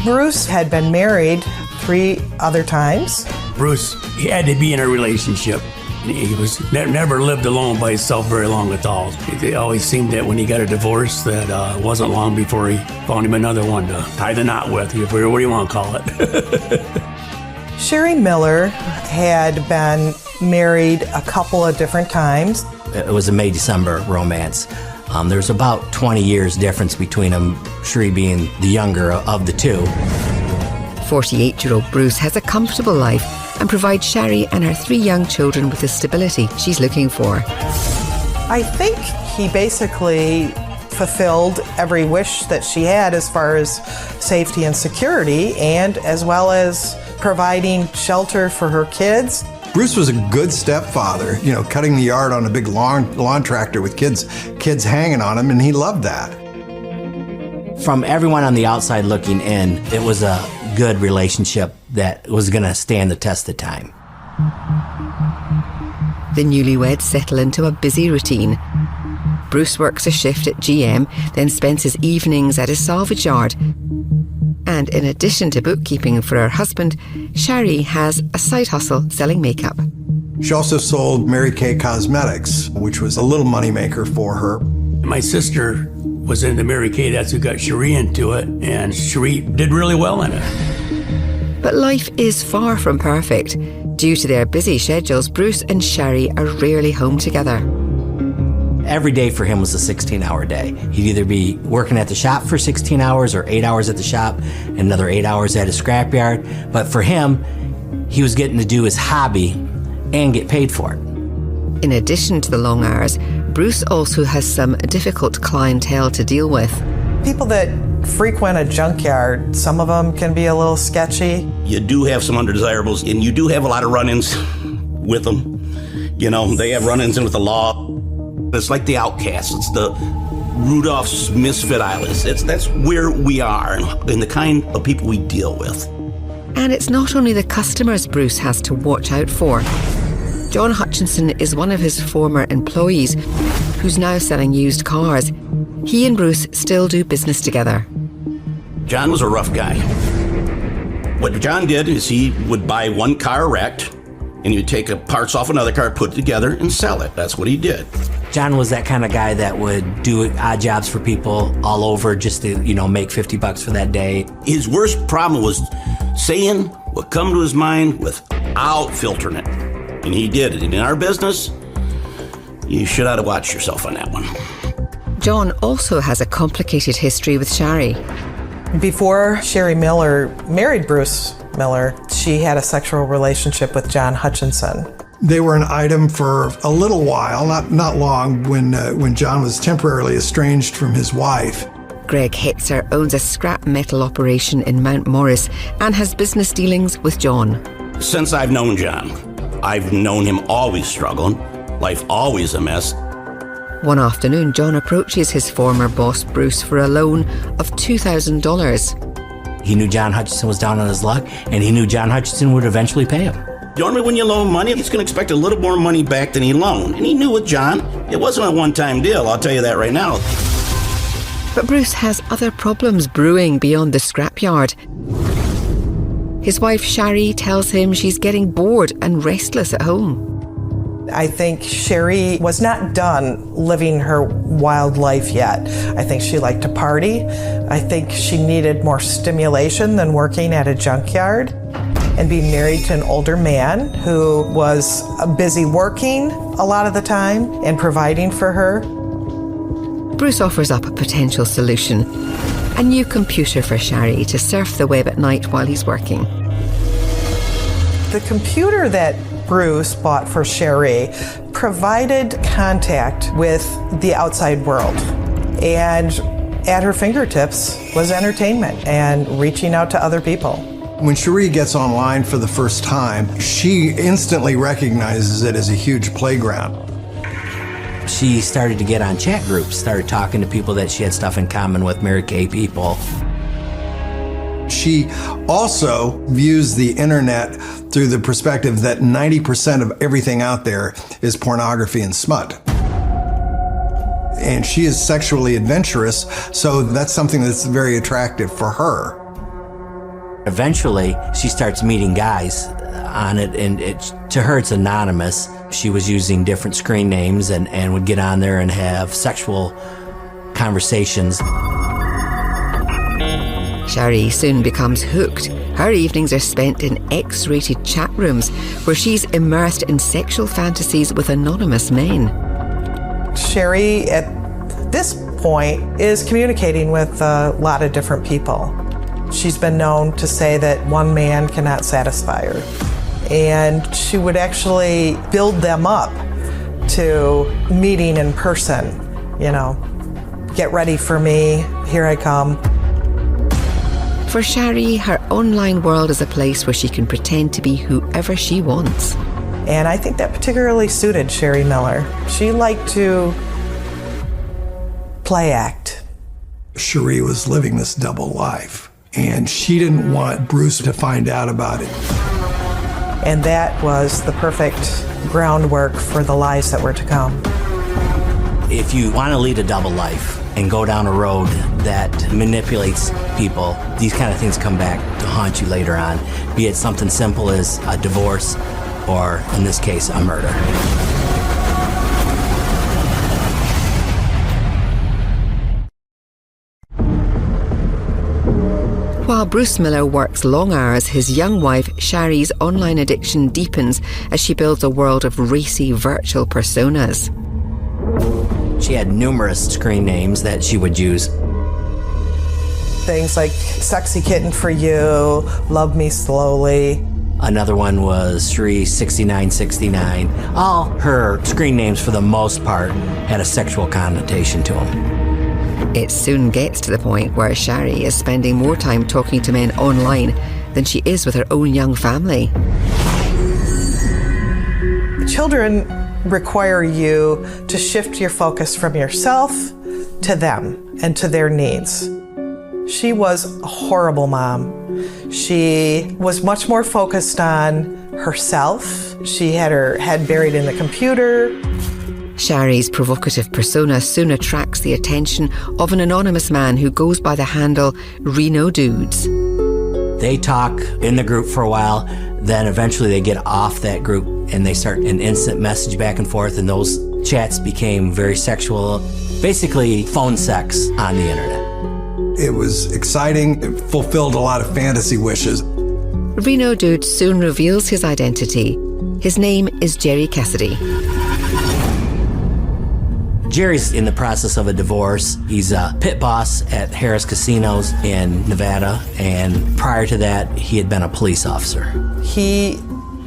Bruce had been married 3 other times. Bruce, he had to be in a relationship. He was never lived alone by himself very long at all. It always seemed that when he got a divorce, that it wasn't long before he found him another one to tie the knot with, whatever you want to call it. Shari Miller had been married a couple of different times. It was a May-December romance. There was about 20 years difference between them, Sheree being the younger of the two. 48-year-old Bruce has a comfortable life and provides Shari and her 3 young children with the stability she's looking for. I think he basically fulfilled every wish that she had as far as safety and security, and as well as providing shelter for her kids. Bruce was a good stepfather, cutting the yard on a big lawn tractor with kids hanging on him, and he loved that. From everyone on the outside looking in, it was a good relationship that was going to stand the test of time. The newlyweds settle into a busy routine. Bruce works a shift at GM, then spends his evenings at his salvage yard. And in addition to bookkeeping for her husband, Shari has a side hustle selling makeup. She also sold Mary Kay Cosmetics, which was a little moneymaker for her. My sister was into Mary Kay, that's who got Sheree into it, and Sheree did really well in it. But life is far from perfect. Due to their busy schedules, Bruce and Shari are rarely home together. Every day for him was a 16-hour day. He'd either be working at the shop for 16 hours or 8 hours at the shop, and another 8 hours at his scrapyard. But for him, he was getting to do his hobby and get paid for it. In addition to the long hours, Bruce also has some difficult clientele to deal with. People that frequent a junkyard, some of them can be a little sketchy. You do have some undesirables, and you do have a lot of run-ins with them. You know, they have run-ins with the law. It's like the outcasts. It's the Rudolph's Misfit Islands. That's where we are and the kind of people we deal with. And it's not only the customers Bruce has to watch out for. John Hutchinson is one of his former employees who's now selling used cars. He and Bruce still do business together. John was a rough guy. What John did is he would buy one car wrecked, and he would take parts off another car, put it together, and sell it. That's what he did. John was that kind of guy that would do odd jobs for people all over just to, make $50 for that day. His worst problem was saying what come to his mind without filtering it. And he did it. And in our business, you should have to watch yourself on that one. John also has a complicated history with Shari. Before Sherry Miller married Bruce Miller, she had a sexual relationship with John Hutchinson. They were an item for a little while, not long, when John was temporarily estranged from his wife. Greg Hetzer owns a scrap metal operation in Mount Morris and has business dealings with John. Since I've known John, I've known him always struggling, life always a mess. One afternoon, John approaches his former boss, Bruce, for a loan of $2,000. He knew John Hutchinson was down on his luck, and he knew John Hutchinson would eventually pay him. Normally when you loan money, he's going to expect a little more money back than he loaned. And he knew with John, it wasn't a one-time deal, I'll tell you that right now. But Bruce has other problems brewing beyond the scrapyard. His wife, Shari, tells him she's getting bored and restless at home. I think Sherry was not done living her wild life yet. I think she liked to party. I think she needed more stimulation than working at a junkyard. And being married to an older man who was busy working a lot of the time and providing for her. Bruce offers up a potential solution. A new computer for Shari to surf the web at night while he's working. The computer that Bruce bought for Sherry provided contact with the outside world. And at her fingertips was entertainment and reaching out to other people. When Cherie gets online for the first time, she instantly recognizes it as a huge playground. She started to get on chat groups, started talking to people that she had stuff in common with, Mary Kay people. She also views the internet through the perspective that 90% of everything out there is pornography and smut. And she is sexually adventurous, so that's something that's very attractive for her. Eventually, she starts meeting guys on it, and to her it's anonymous. She was using different screen names and would get on there and have sexual conversations. Shari soon becomes hooked. Her evenings are spent in X-rated chat rooms where she's immersed in sexual fantasies with anonymous men. Sherry, at this point, is communicating with a lot of different people. She's been known to say that one man cannot satisfy her. And she would actually build them up to meeting in person. Get ready for me, here I come. For Shari, her online world is a place where she can pretend to be whoever she wants. And I think that particularly suited Sherry Miller. She liked to play act. Cherie was living this double life, and she didn't want Bruce to find out about it. And that was the perfect groundwork for the lies that were to come. If you want to lead a double life and go down a road that manipulates people, these kind of things come back to haunt you later on, be it something simple as a divorce or, in this case, a murder. While Bruce Miller works long hours, his young wife, Shari's online addiction deepens as she builds a world of racy virtual personas. She had numerous screen names that she would use. Things like Sexy Kitten for You, Love Me Slowly. Another one was Cherie 6969. All her screen names, for the most part, had a sexual connotation to them. It soon gets to the point where Shari is spending more time talking to men online than she is with her own young family. Children require you to shift your focus from yourself to them and to their needs. She was a horrible mom. She was much more focused on herself. She had her head buried in the computer. Shari's provocative persona soon attracts the attention of an anonymous man who goes by the handle Reno Dudes. They talk in the group for a while, then eventually they get off that group and they start an instant message back and forth, and those chats became very sexual, basically phone sex on the internet. It was exciting. It fulfilled a lot of fantasy wishes. Reno Dude soon reveals his identity. His name is Jerry Cassidy. Jerry's in the process of a divorce. He's a pit boss at Harris Casinos in Nevada, and prior to that, he had been a police officer. He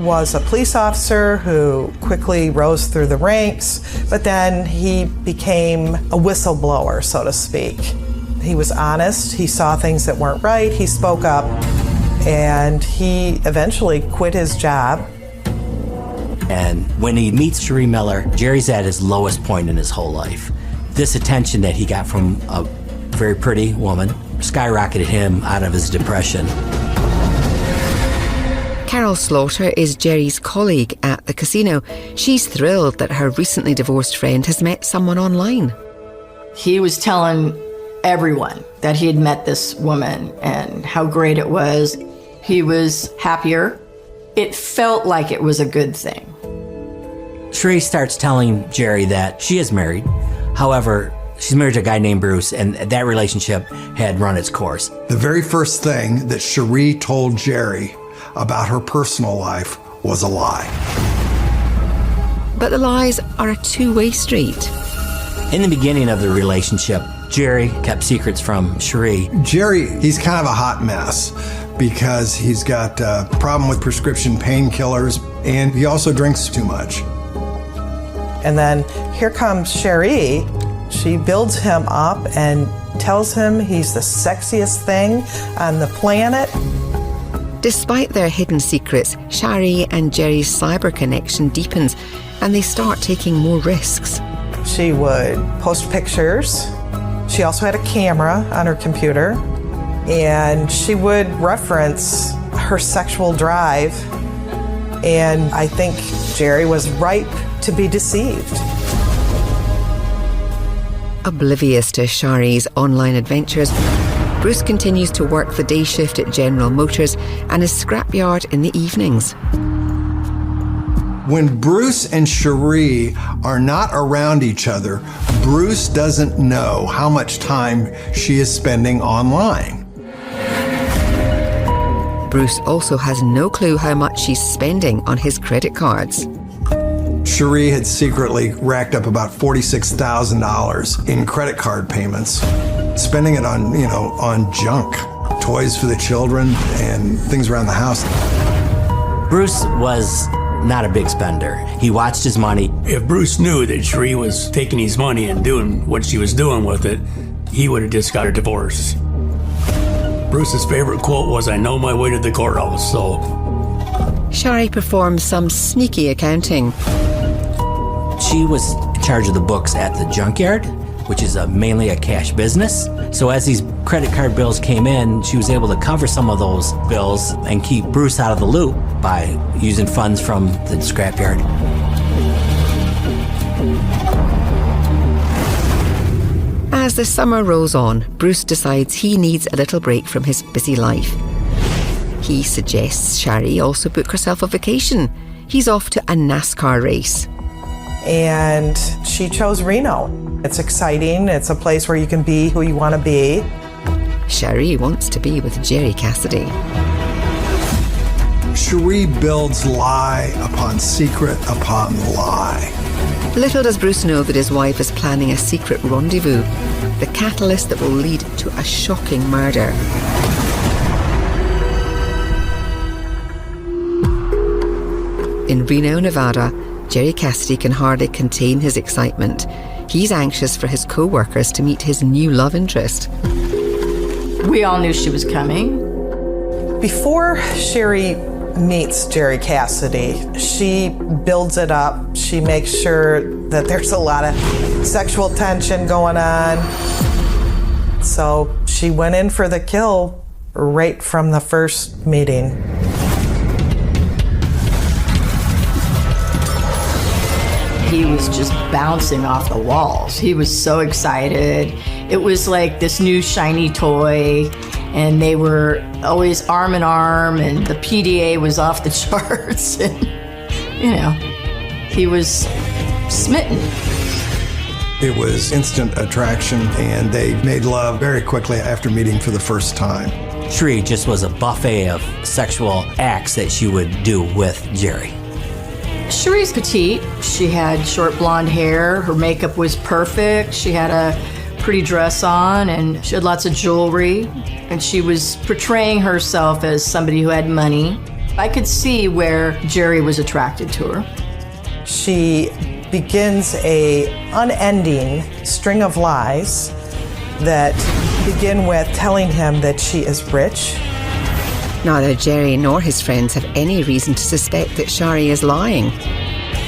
Was a police officer who quickly rose through the ranks, but then he became a whistleblower, so to speak. He was honest, he saw things that weren't right, he spoke up, and he eventually quit his job. And when he meets Cherie Miller, Jerry's at his lowest point in his whole life. This attention that he got from a very pretty woman skyrocketed him out of his depression. Carol Slaughter is Jerry's colleague at the casino. She's thrilled that her recently divorced friend has met someone online. He was telling everyone that he had met this woman and how great it was. He was happier. It felt like it was a good thing. Cherie starts telling Jerry that she is married. However, she's married to a guy named Bruce, and that relationship had run its course. The very first thing that Cherie told Jerry about her personal life was a lie. But the lies are a two-way street. In the beginning of the relationship, Jerry kept secrets from Cherie. Jerry, he's kind of a hot mess because he's got a problem with prescription painkillers, and he also drinks too much. And then here comes Cherie. She builds him up and tells him he's the sexiest thing on the planet. Despite their hidden secrets, Shari and Jerry's cyber connection deepens and they start taking more risks. She would post pictures. She also had a camera on her computer, and she would reference her sexual drive. And I think Jerry was ripe to be deceived. Oblivious to Shari's online adventures, Bruce continues to work the day shift at General Motors and his scrapyard in the evenings. When Bruce and Cherie are not around each other, Bruce doesn't know how much time she is spending online. Bruce also has no clue how much she's spending on his credit cards. Cherie had secretly racked up about $46,000 in credit card payments, spending it on, on junk, toys for the children and things around the house. Bruce was not a big spender. He watched his money. If Bruce knew that Cherie was taking his money and doing what she was doing with it, he would have just got a divorce. Bruce's favorite quote was, "I know my way to the courthouse," so. Shari performs some sneaky accounting. She was in charge of the books at the junkyard, which is mainly a cash business. So as these credit card bills came in, she was able to cover some of those bills and keep Bruce out of the loop by using funds from the scrapyard. As the summer rolls on, Bruce decides he needs a little break from his busy life. He suggests Shari also book herself a vacation. He's off to a NASCAR race. And she chose Reno. It's exciting. It's a place where you can be who you want to be. Shari wants to be with Jerry Cassidy. Cherie builds lie upon secret upon lie. Little does Bruce know that his wife is planning a secret rendezvous, the catalyst that will lead to a shocking murder. In Reno, Nevada, Jerry Cassidy can hardly contain his excitement. He's anxious for his co-workers to meet his new love interest. We all knew she was coming. Before Sherry meets Jerry Cassidy, she builds it up. She makes sure that there's a lot of sexual tension going on. So she went in for the kill right from the first meeting. He was just bouncing off the walls. He was so excited. It was like this new shiny toy, and they were always arm in arm, and the PDA was off the charts. And, you know, he was smitten. It was instant attraction, and they made love very quickly after meeting for the first time. Cherie just was a buffet of sexual acts that she would do with Jerry. Cherie's petite. She had short blonde hair. Her makeup was perfect. She had a pretty dress on, and she had lots of jewelry. And she was portraying herself as somebody who had money. I could see where Jerry was attracted to her. She begins a unending string of lies that begin with telling him that she is rich. Neither Jerry nor his friends have any reason to suspect that Shari is lying.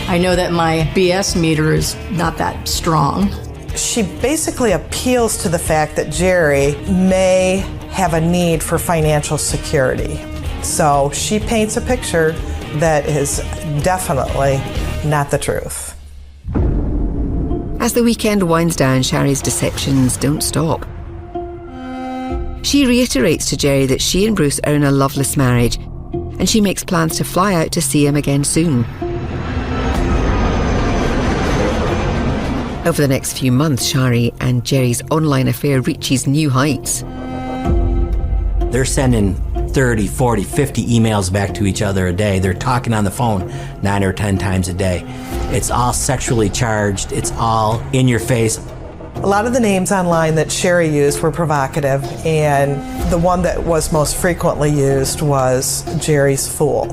I know that my BS meter is not that strong. She basically appeals to the fact that Jerry may have a need for financial security. So she paints a picture that is definitely not the truth. As the weekend winds down, Shari's deceptions don't stop. She reiterates to Jerry that she and Bruce are in a loveless marriage, and she makes plans to fly out to see him again soon. Over the next few months, Shari and Jerry's online affair reaches new heights. They're sending 30, 40, 50 emails back to each other a day. They're talking on the phone 9 or 10 times a day. It's all sexually charged. It's all in your face. A lot of the names online that Sherry used were provocative, and the one that was most frequently used was Jerry's fool.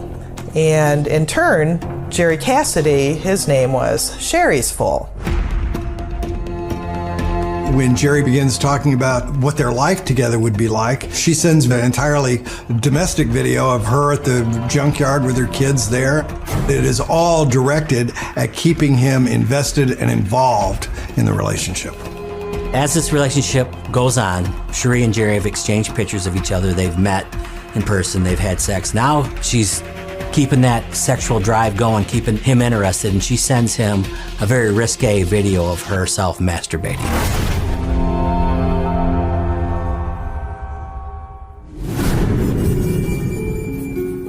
And in turn, Jerry Cassidy, his name was Sherry's fool. When Jerry begins talking about what their life together would be like, she sends an entirely domestic video of her at the junkyard with her kids there. It is all directed at keeping him invested and involved in the relationship. As this relationship goes on, Cherie and Jerry have exchanged pictures of each other. They've met in person. They've had sex. Now she's keeping that sexual drive going, keeping him interested, and she sends him a very risque video of herself masturbating.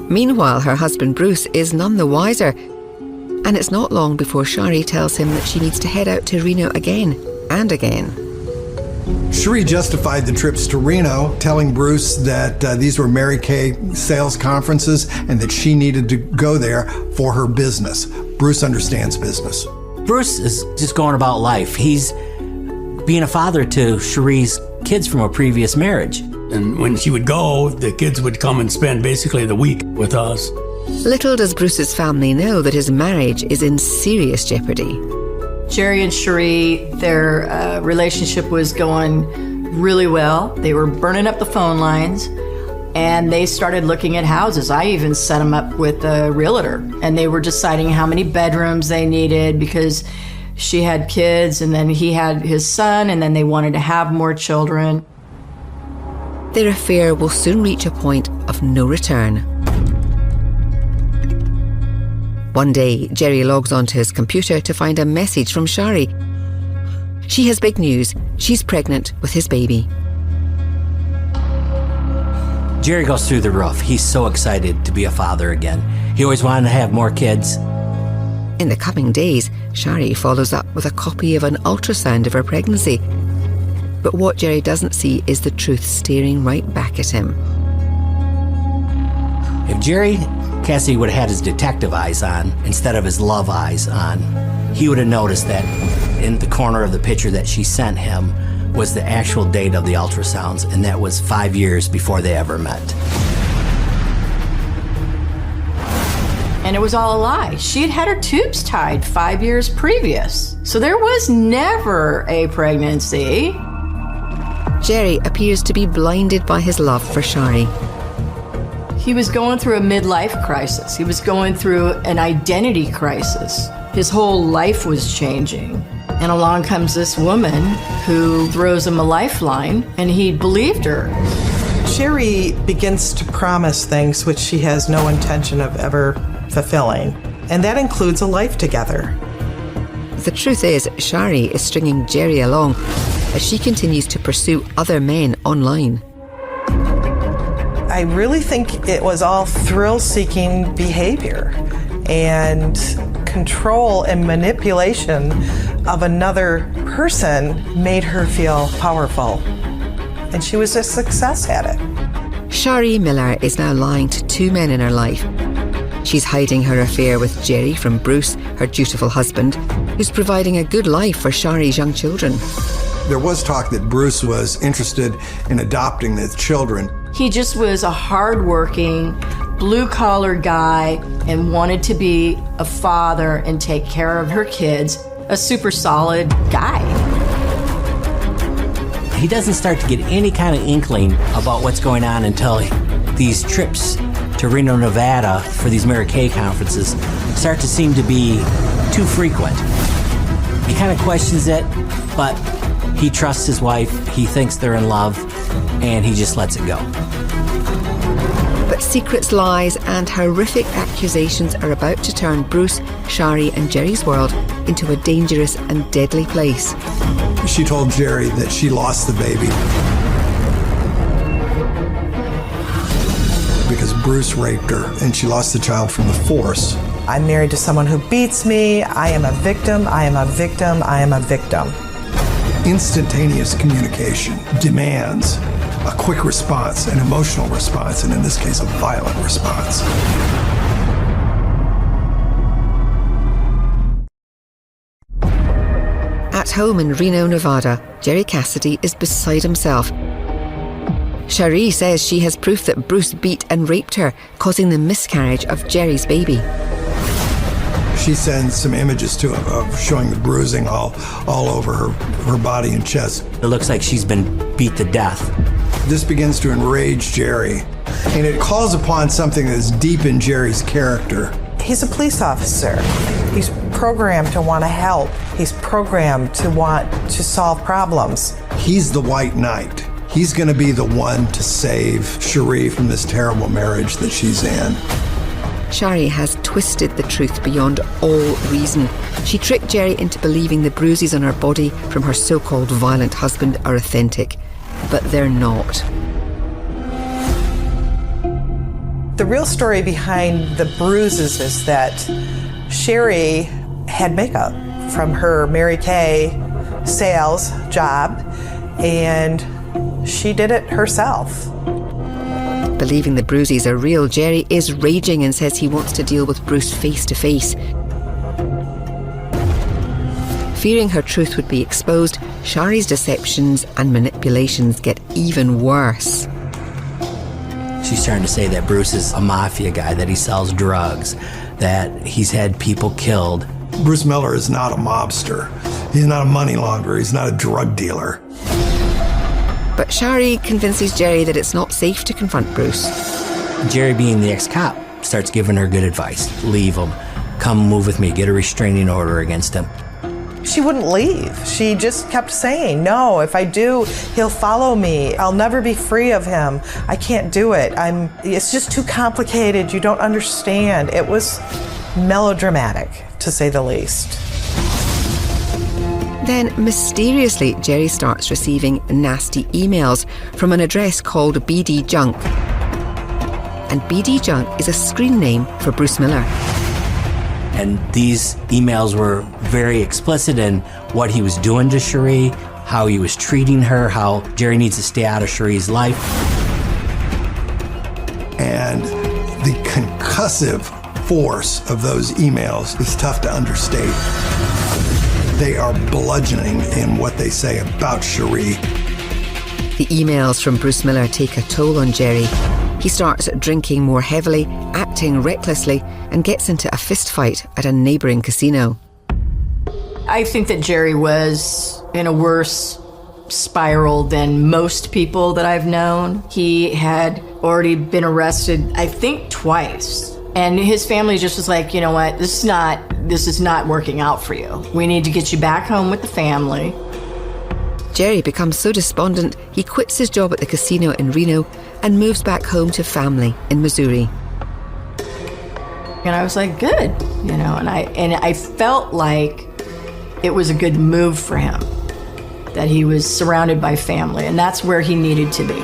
Meanwhile, her husband Bruce is none the wiser, and it's not long before Shari tells him that she needs to head out to Reno again and again. Cherie justified the trips to Reno, telling Bruce that these were Mary Kay sales conferences and that she needed to go there for her business. Bruce understands business. Bruce is just going about life. He's being a father to Cherie's kids from a previous marriage. And when she would go, the kids would come and spend basically the week with us. Little does Bruce's family know that his marriage is in serious jeopardy. Jerry and Cherie, their relationship was going really well. They were burning up the phone lines, and they started looking at houses. I even set them up with a realtor, and they were deciding how many bedrooms they needed because she had kids, and then he had his son, and then they wanted to have more children. Their affair will soon reach a point of no return. One day, Jerry logs onto his computer to find a message from Shari. She has big news. She's pregnant with his baby. Jerry goes through the roof. He's so excited to be a father again. He always wanted to have more kids. In the coming days, Shari follows up with a copy of an ultrasound of her pregnancy. But what Jerry doesn't see is the truth staring right back at him. If Jerry Cassidy would have had his detective eyes on instead of his love eyes on, he would have noticed that in the corner of the picture that she sent him was the actual date of the ultrasounds, and that was 5 years before they ever met. And it was all a lie. She had had her tubes tied 5 years previous. So there was never a pregnancy. Jerry appears to be blinded by his love for Shari. He was going through a midlife crisis. He was going through an identity crisis. His whole life was changing. And along comes this woman who throws him a lifeline, and he believed her. Shari begins to promise things which she has no intention of ever fulfilling, and that includes a life together. The truth is, Shari is stringing Jerry along as she continues to pursue other men online. I really think it was all thrill-seeking behavior and control and manipulation of another person made her feel powerful, and she was a success at it. Shari Miller is now lying to two men in her life. She's hiding her affair with Jerry from Bruce, her dutiful husband, who's providing a good life for Shari's young children. There was talk that Bruce was interested in adopting the children. He just was a hardworking, blue-collar guy and wanted to be a father and take care of her kids, a super solid guy. He doesn't start to get any kind of inkling about what's going on until these trips to Reno, Nevada for these Mary Kay conferences start to seem to be too frequent. He kind of questions it, but he trusts his wife, he thinks they're in love, and he just lets it go. But secrets, lies, and horrific accusations are about to turn Bruce, Shari, and Jerry's world into a dangerous and deadly place. She told Jerry that she lost the baby because Bruce raped her, and she lost the child from the force. I'm married to someone who beats me. I am a victim. I am a victim. I am a victim. Instantaneous communication demands a quick response, an emotional response, and in this case, a violent response. At home in Reno, Nevada, Jerry Cassidy is beside himself. Shari says she has proof that Bruce beat and raped her, causing the miscarriage of Jerry's baby. She sends some images to him of showing the bruising all over her body and chest. It looks like she's been beat to death. This begins to enrage Jerry, and it calls upon something that's deep in Jerry's character. He's a police officer. He's programmed to want to help. He's programmed to want to solve problems. He's the white knight. He's going to be the one to save Shari from this terrible marriage that she's in. Shari has twisted the truth beyond all reason. She tricked Jerry into believing the bruises on her body from her so-called violent husband are authentic, but they're not. The real story behind the bruises is that Shari had makeup from her Mary Kay sales job, and she did it herself. Believing the bruises are real, Jerry is raging and says he wants to deal with Bruce face to face. Fearing her truth would be exposed, Shari's deceptions and manipulations get even worse. She's trying to say that Bruce is a mafia guy, that he sells drugs, that he's had people killed. Bruce Miller is not a mobster. He's not a money launderer. He's not a drug dealer. But Shari convinces Jerry that it's not safe to confront Bruce. Jerry, being the ex-cop, starts giving her good advice. Leave him. Come move with me. Get a restraining order against him. She wouldn't leave. She just kept saying, no, if I do, he'll follow me. I'll never be free of him. I can't do it. It's just too complicated. You don't understand. It was melodramatic, to say the least. Then, mysteriously, Jerry starts receiving nasty emails from an address called BD Junk. And BD Junk is a screen name for Bruce Miller. And these emails were very explicit in what he was doing to Shari, how he was treating her, how Jerry needs to stay out of Shari's life. And the percussive force of those emails is tough to understate. They are bludgeoning in what they say about Cherie. The emails from Bruce Miller take a toll on Jerry. He starts drinking more heavily, acting recklessly, and gets into a fistfight at a neighbouring casino. I think that Jerry was in a worse spiral than most people that I've known. He had already been arrested, I think, twice. And his family just was like, you know what, this is not working out for you. We need to get you back home with the family. Jerry becomes so despondent, he quits his job at the casino in Reno and moves back home to family in Missouri. And I was like, good, you know, and I felt like it was a good move for him, that he was surrounded by family, and that's where he needed to be.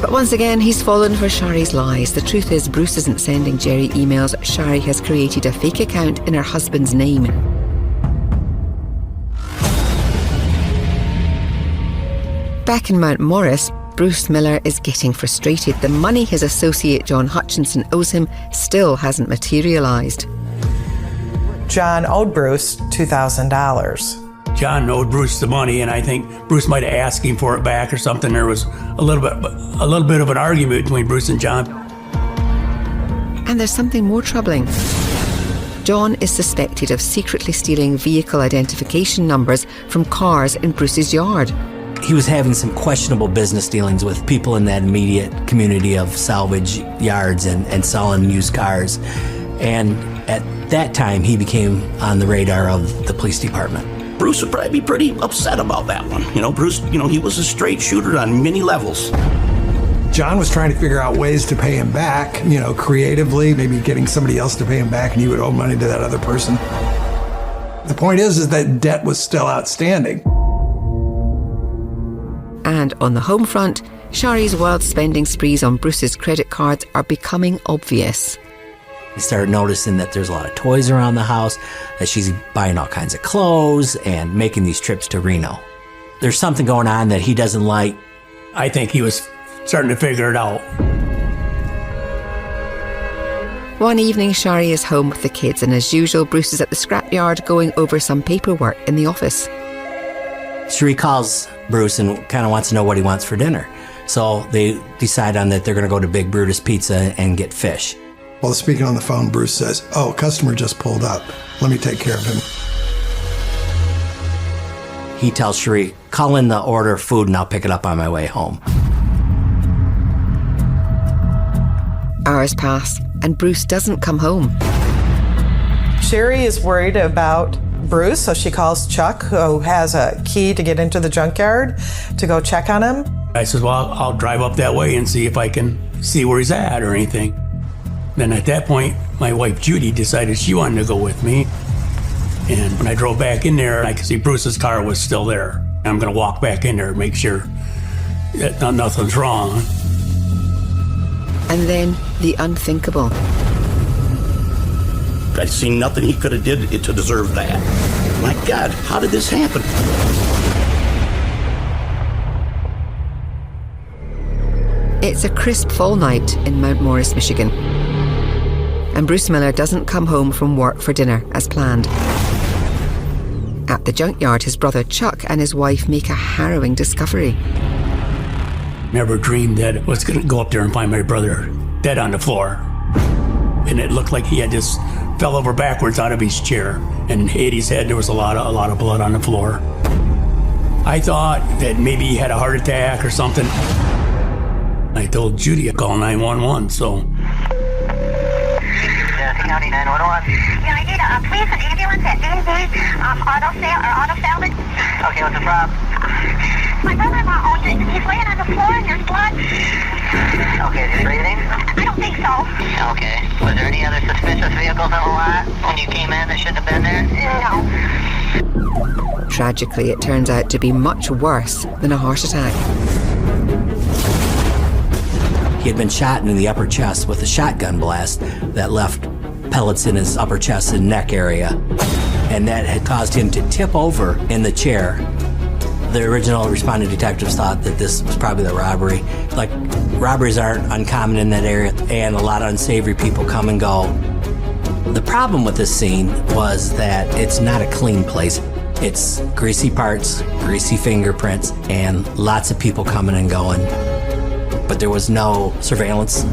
But once again, he's fallen for Shari's lies. The truth is, Bruce isn't sending Jerry emails. Shari has created a fake account in her husband's name. Back in Mount Morris, Bruce Miller is getting frustrated. The money his associate John Hutchinson owes him still hasn't materialised. John owed Bruce $2,000. John owed Bruce the money, and I think Bruce might have asked him for it back or something. There was a little bit of an argument between Bruce and John. And there's something more troubling. John is suspected of secretly stealing vehicle identification numbers from cars in Bruce's yard. He was having some questionable business dealings with people in that immediate community of salvage yards and selling used cars. And at that time, he became on the radar of the police department. Bruce would probably be pretty upset about that one. You know, Bruce, he was a straight shooter on many levels. John was trying to figure out ways to pay him back, creatively, maybe getting somebody else to pay him back and he would owe money to that other person. The point is that debt was still outstanding. And on the home front, Shari's wild spending sprees on Bruce's credit cards are becoming obvious. He started noticing that there's a lot of toys around the house, that she's buying all kinds of clothes and making these trips to Reno. There's something going on that he doesn't like. I think he was starting to figure it out. One evening, Shari is home with the kids, and as usual, Bruce is at the scrapyard going over some paperwork in the office. Cherie calls Bruce and kind of wants to know what he wants for dinner. So they decide on that they're going to go to Big Brutus Pizza and get fish. While speaking on the phone, Bruce says, "Oh, a customer just pulled up. Let me take care of him." He tells Cherie, "Call in the order of food and I'll pick it up on my way home." Hours pass and Bruce doesn't come home. Sherry is worried about Bruce, so she calls Chuck, who has a key to get into the junkyard, to go check on him. I said, well, I'll drive up that way and see if I can see where he's at or anything. Then at that point, my wife Judy decided she wanted to go with me. And when I drove back in there, I could see Bruce's car was still there. I'm going to walk back in there and make sure that nothing's wrong. And then the unthinkable. I seen nothing he could have did to deserve that. My God, how did this happen? It's a crisp fall night in Mount Morris, Michigan. And Bruce Miller doesn't come home from work for dinner as planned. At the junkyard, his brother Chuck and his wife make a harrowing discovery. Never dreamed that I was going to go up there and find my brother dead on the floor. And it looked like he had just fell over backwards out of his chair and hit his head. There was a lot of blood on the floor. I thought that maybe he had a heart attack or something. I told Judy to call 911, so. County 911. Yeah, I need please an ambulance at D&D auto salvage. Okay, what's the problem? My brother-in-law owns it. He's laying on the floor and there's blood. Okay, is he breathing? I don't think so. Okay. Was there any other suspicious vehicles on the lot when you came in that shouldn't have been there? No. Tragically, it turns out to be much worse than a heart attack. He had been shot in the upper chest with a shotgun blast that left pellets in his upper chest and neck area. And that had caused him to tip over in the chair The original responding detectives thought that this was probably the robbery. Like, robberies aren't uncommon in that area, and a lot of unsavory people come and go. The problem with this scene was that it's not a clean place. It's greasy parts, greasy fingerprints, and lots of people coming and going. But there was no surveillance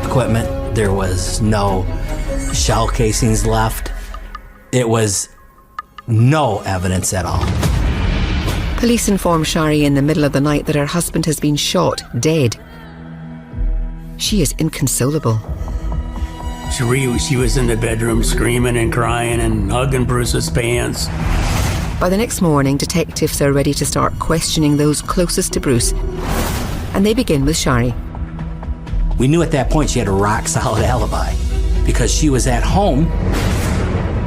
equipment. There was no shell casings left. It was no evidence at all. Police inform Shari in the middle of the night that her husband has been shot dead. She is inconsolable. She was in the bedroom screaming and crying and hugging Bruce's pants. By the next morning, detectives are ready to start questioning those closest to Bruce. And they begin with Shari. We knew at that point she had a rock-solid alibi because she was at home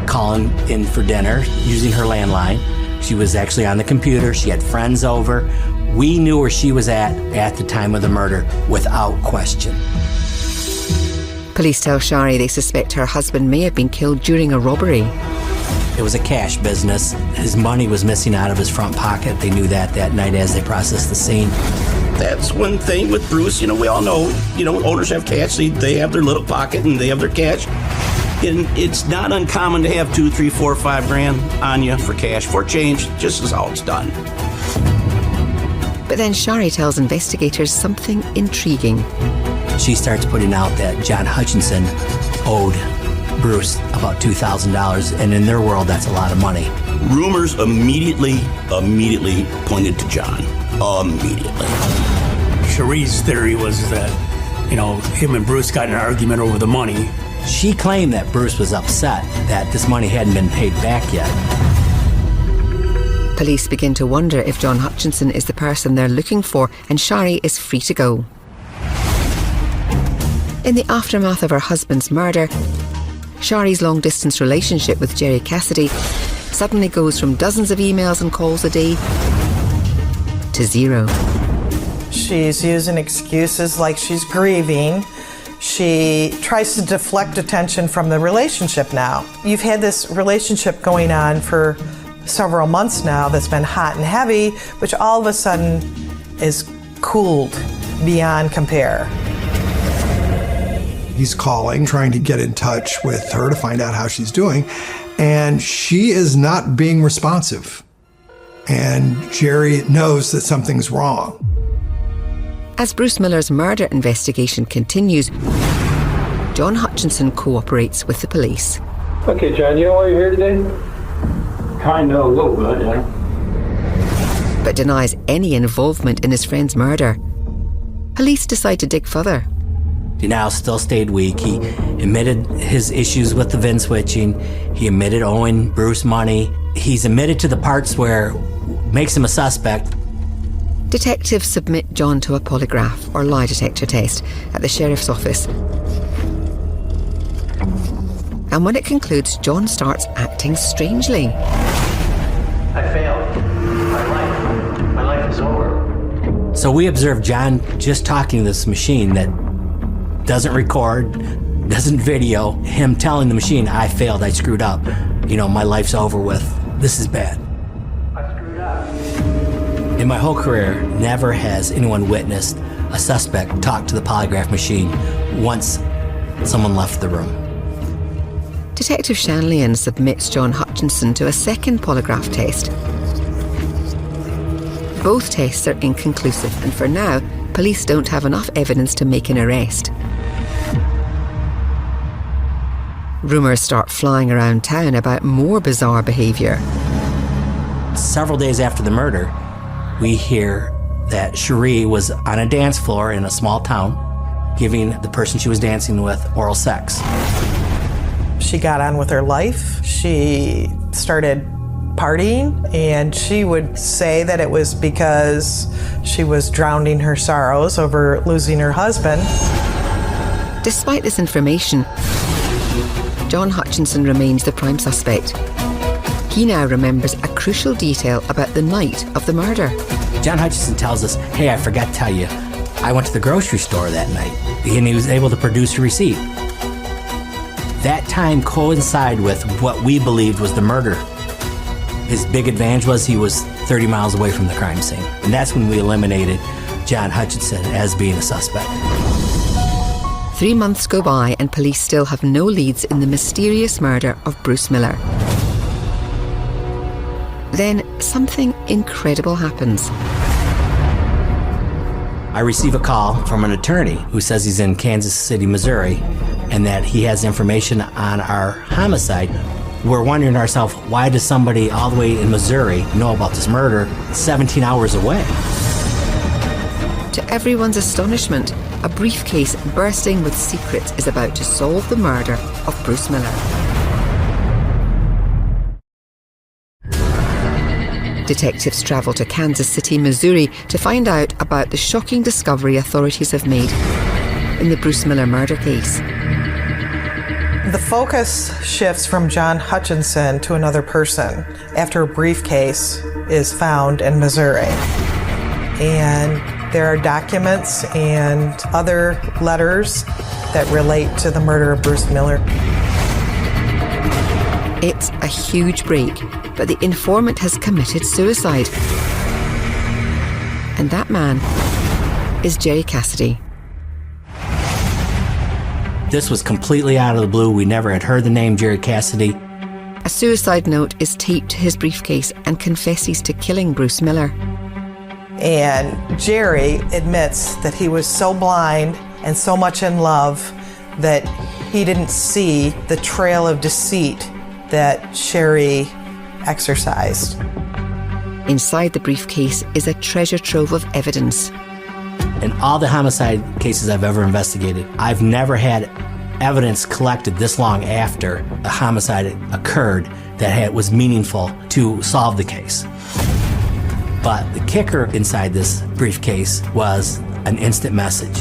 calling in for dinner using her landline. She was actually on the computer. She had friends over. We knew where she was at the time of the murder without question. Police tell Shari they suspect her husband may have been killed during a robbery. It was a cash business. His money was missing out of his front pocket. They knew that night as they processed the scene. That's one thing with Bruce. We all know, owners have cash. They have their little pocket and they have their cash. And it's not uncommon to have $2, $3, $4, $5 grand on you for cash, for change, just as how it's done. But then Shari tells investigators something intriguing. She starts putting out that John Hutchinson owed Bruce about $2,000, and in their world, that's a lot of money. Rumors immediately pointed to John. Immediately. Cherie's theory was that, him and Bruce got in an argument over the money. She claimed that Bruce was upset that this money hadn't been paid back yet. Police begin to wonder if John Hutchinson is the person they're looking for, and Shari is free to go. In the aftermath of her husband's murder, Shari's long-distance relationship with Jerry Cassidy suddenly goes from dozens of emails and calls a day to zero. She's using excuses like she's grieving. She tries to deflect attention from the relationship now. You've had this relationship going on for several months now that's been hot and heavy, which all of a sudden is cooled beyond compare. He's calling, trying to get in touch with her to find out how she's doing, and she is not being responsive. And Jerry knows that something's wrong. As Bruce Miller's murder investigation continues, John Hutchinson cooperates with the police. Okay, John, you know why you're here today? Kind of, a little bit, yeah. But denies any involvement in his friend's murder. Police decide to dig further. Denial still stayed weak. He admitted his issues with the VIN switching. He admitted owing Bruce money. He's admitted to the parts where makes him a suspect. Detectives submit John to a polygraph or lie detector test at the sheriff's office. And when it concludes, John starts acting strangely. I failed. My life is over. So we observe John just talking to this machine that doesn't record, doesn't video, him telling the machine, I failed, I screwed up. My life's over with. This is bad. I screwed up. In my whole career, never has anyone witnessed a suspect talk to the polygraph machine once someone left the room. Detective Shanlian submits John Hutchinson to a second polygraph test. Both tests are inconclusive, and for now, police don't have enough evidence to make an arrest. Rumours start flying around town about more bizarre behaviour. Several days after the murder, we hear that Cherie was on a dance floor in a small town giving the person she was dancing with oral sex. She got on with her life. She started partying, and she would say that it was because she was drowning her sorrows over losing her husband. Despite this information, John Hutchinson remains the prime suspect. He now remembers a crucial detail about the night of the murder. John Hutchinson tells us, hey, I forgot to tell you, I went to the grocery store that night, and he was able to produce a receipt. That time coincided with what we believed was the murder. His big advantage was he was 30 miles away from the crime scene. And that's when we eliminated John Hutchinson as being a suspect. 3 months go by and police still have no leads in the mysterious murder of Bruce Miller. Then something incredible happens. I receive a call from an attorney who says he's in Kansas City, Missouri, and that he has information on our homicide. We're wondering to ourselves, why does somebody all the way in Missouri know about this murder 17 hours away? To everyone's astonishment, a briefcase bursting with secrets is about to solve the murder of Bruce Miller. Detectives travel to Kansas City, Missouri to find out about the shocking discovery authorities have made in the Bruce Miller murder case. The focus shifts from John Hutchinson to another person after a briefcase is found in Missouri. And there are documents and other letters that relate to the murder of Bruce Miller. It's a huge break, but the informant has committed suicide. And that man is Jerry Cassidy. This was completely out of the blue. We never had heard the name Jerry Cassidy. A suicide note is taped to his briefcase and confesses to killing Bruce Miller. And Jerry admits that he was so blind and so much in love that he didn't see the trail of deceit that Sherry exercised. Inside the briefcase is a treasure trove of evidence. In all the homicide cases I've ever investigated, I've never had evidence collected this long after a homicide occurred that was meaningful to solve the case. But the kicker inside this briefcase was an instant message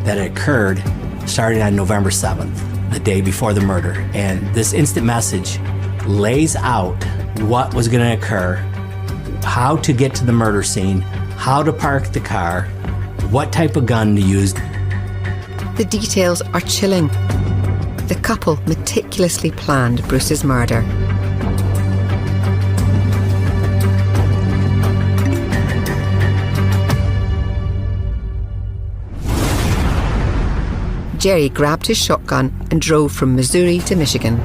that occurred starting on November 7th, the day before the murder. And this instant message lays out what was going to occur, how to get to the murder scene, how to park the car, what type of gun to use. The details are chilling. The couple meticulously planned Bruce's murder. Jerry grabbed his shotgun and drove from Missouri to Michigan.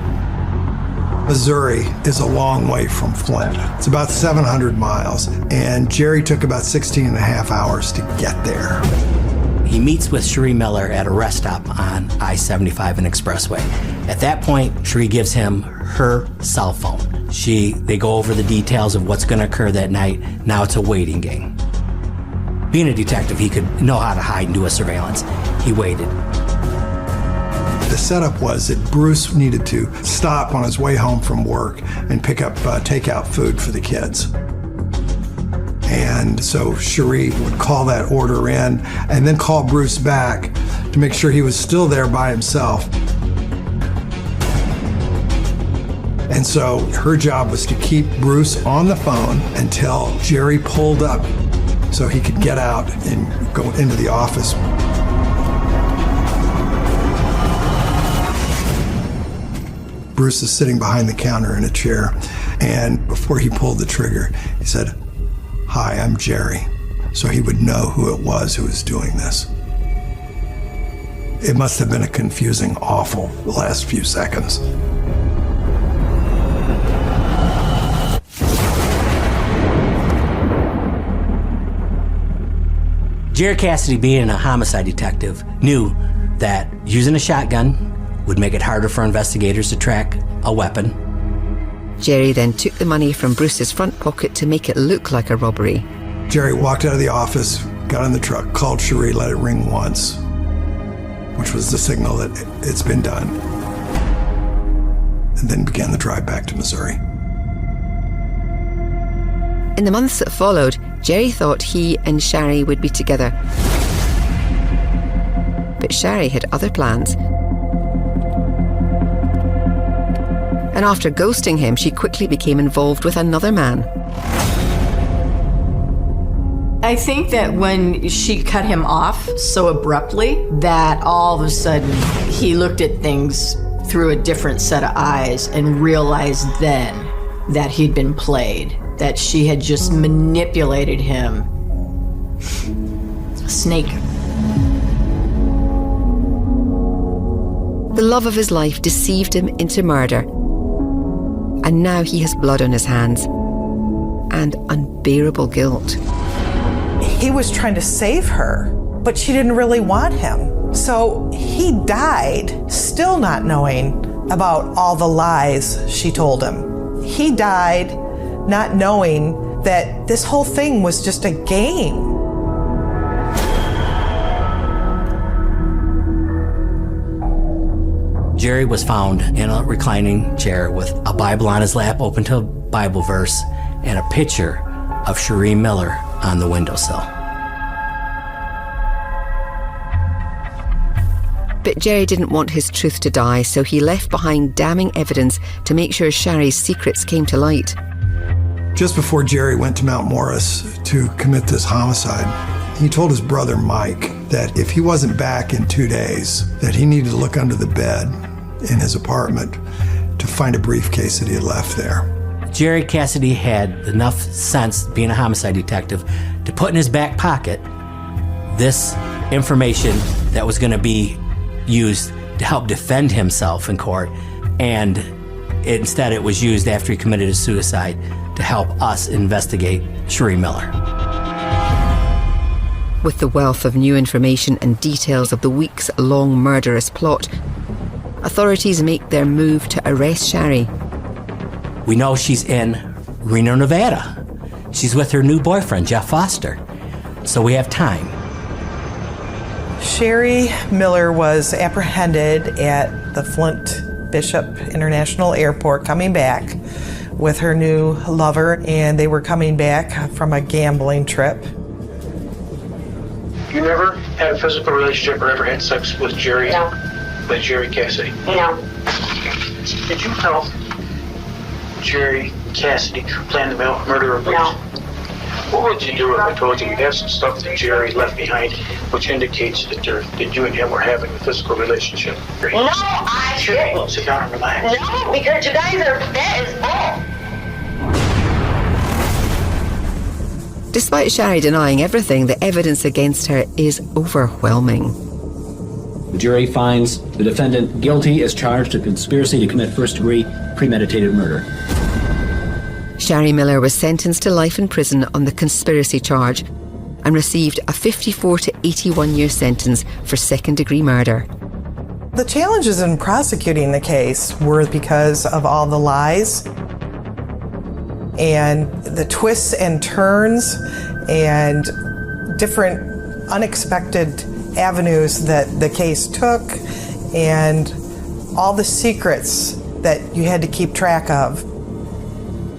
Missouri is a long way from Flint. It's about 700 miles, and Jerry took about 16 and a half hours to get there. He meets with Cherie Miller at a rest stop on I-75 and Expressway. At that point, Cherie gives him her cell phone. They go over the details of what's going to occur that night. Now it's a waiting game. Being a detective, he could know how to hide and do a surveillance. He waited. The setup was that Bruce needed to stop on his way home from work and pick up takeout food for the kids. And so Cherie would call that order in and then call Bruce back to make sure he was still there by himself. And so her job was to keep Bruce on the phone until Jerry pulled up so he could get out and go into the office. Bruce is sitting behind the counter in a chair, and before he pulled the trigger, he said, "Hi, I'm Jerry," so he would know who it was who was doing this. It must have been a confusing, awful last few seconds. Jerry Cassidy, being a homicide detective, knew that using a shotgun would make it harder for investigators to track a weapon. Jerry then took the money from Bruce's front pocket to make it look like a robbery. Jerry walked out of the office, got in the truck, called Cherie, let it ring once, which was the signal that it's been done, and then began the drive back to Missouri. In the months that followed, Jerry thought he and Shari would be together. But Shari had other plans. And after ghosting him, she quickly became involved with another man. I think that when she cut him off so abruptly, that all of a sudden he looked at things through a different set of eyes and realized then that he'd been played, that she had just manipulated him. A snake. The love of his life deceived him into murder. And now he has blood on his hands and unbearable guilt. He was trying to save her, but she didn't really want him. So he died still not knowing about all the lies she told him. He died not knowing that this whole thing was just a game. Jerry was found in a reclining chair with a Bible on his lap, open to a Bible verse, and a picture of Cherie Miller on the windowsill. But Jerry didn't want his truth to die, so he left behind damning evidence to make sure Sherry's secrets came to light. Just before Jerry went to Mount Morris to commit this homicide, he told his brother Mike that if he wasn't back in 2 days, that he needed to look under the bed in his apartment to find a briefcase that he had left there. Jerry Cassidy had enough sense, being a homicide detective, to put in his back pocket this information that was going to be used to help defend himself in court, and instead it was used after he committed his suicide to help us investigate Cherie Miller. With the wealth of new information and details of the weeks-long murderous plot, authorities make their move to arrest Sherry. We know she's in Reno, Nevada. She's with her new boyfriend, Jeff Foster. So we have time. Cherie Miller was apprehended at the Flint Bishop International Airport coming back with her new lover, and they were coming back from a gambling trip. You never had a physical relationship or ever had sex with Jerry? No. With Jerry Cassidy? No. Did you help Jerry Cassidy plan the murder of Bruce? No. What would you do if I told you you have some stuff that Jerry left behind which indicates that you and him were having a physical relationship? No, I didn't. Sit down and relax. No, because you guys that is bull. Despite Sherry denying everything, the evidence against her is overwhelming. The jury finds the defendant guilty as charged of conspiracy to commit first-degree premeditated murder. Sherry Miller was sentenced to life in prison on the conspiracy charge and received a 54 to 81-year sentence for second-degree murder. The challenges in prosecuting the case were because of all the lies and the twists and turns and different unexpected avenues that the case took, and all the secrets that you had to keep track of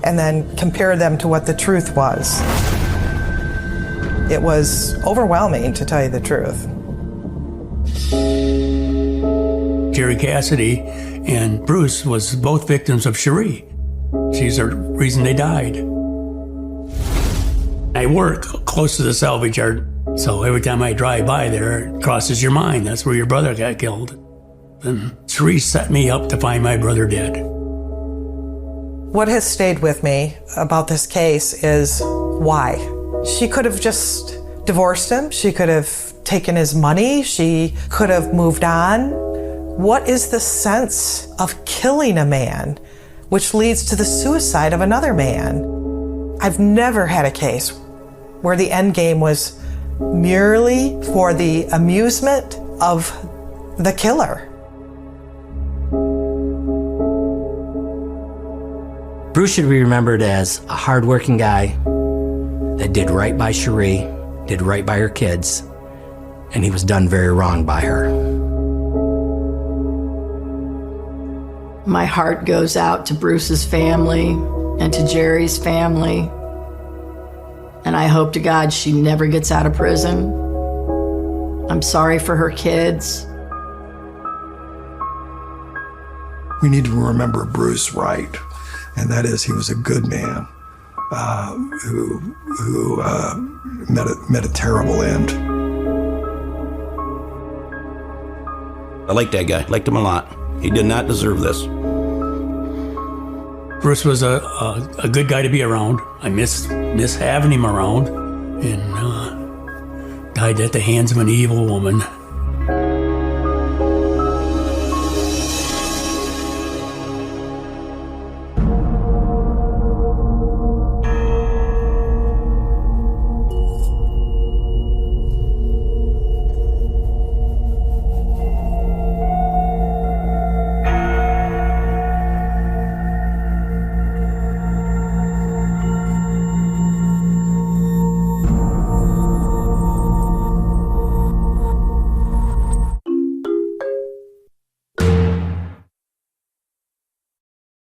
and then compare them to what the truth was. It was overwhelming, to tell you the truth. Jerry Cassidy and Bruce was both victims of Cherie. She's the reason they died. I work close to the salvage yard, so every time I drive by there, it crosses your mind. That's where your brother got killed. And Cherie set me up to find my brother dead. What has stayed with me about this case is why. She could have just divorced him. She could have taken his money. She could have moved on. What is the sense of killing a man which leads to the suicide of another man? I've never had a case where the end game was merely for the amusement of the killer. Bruce should be remembered as a hardworking guy that did right by Cherie, did right by her kids, and he was done very wrong by her. My heart goes out to Bruce's family and to Jerry's family. And I hope to God she never gets out of prison. I'm sorry for her kids. We need to remember Bruce right, and that is he was a good man who met a terrible end. I like that guy. Liked him a lot. He did not deserve this. Bruce was a good guy to be around. I miss having him around, and died at the hands of an evil woman.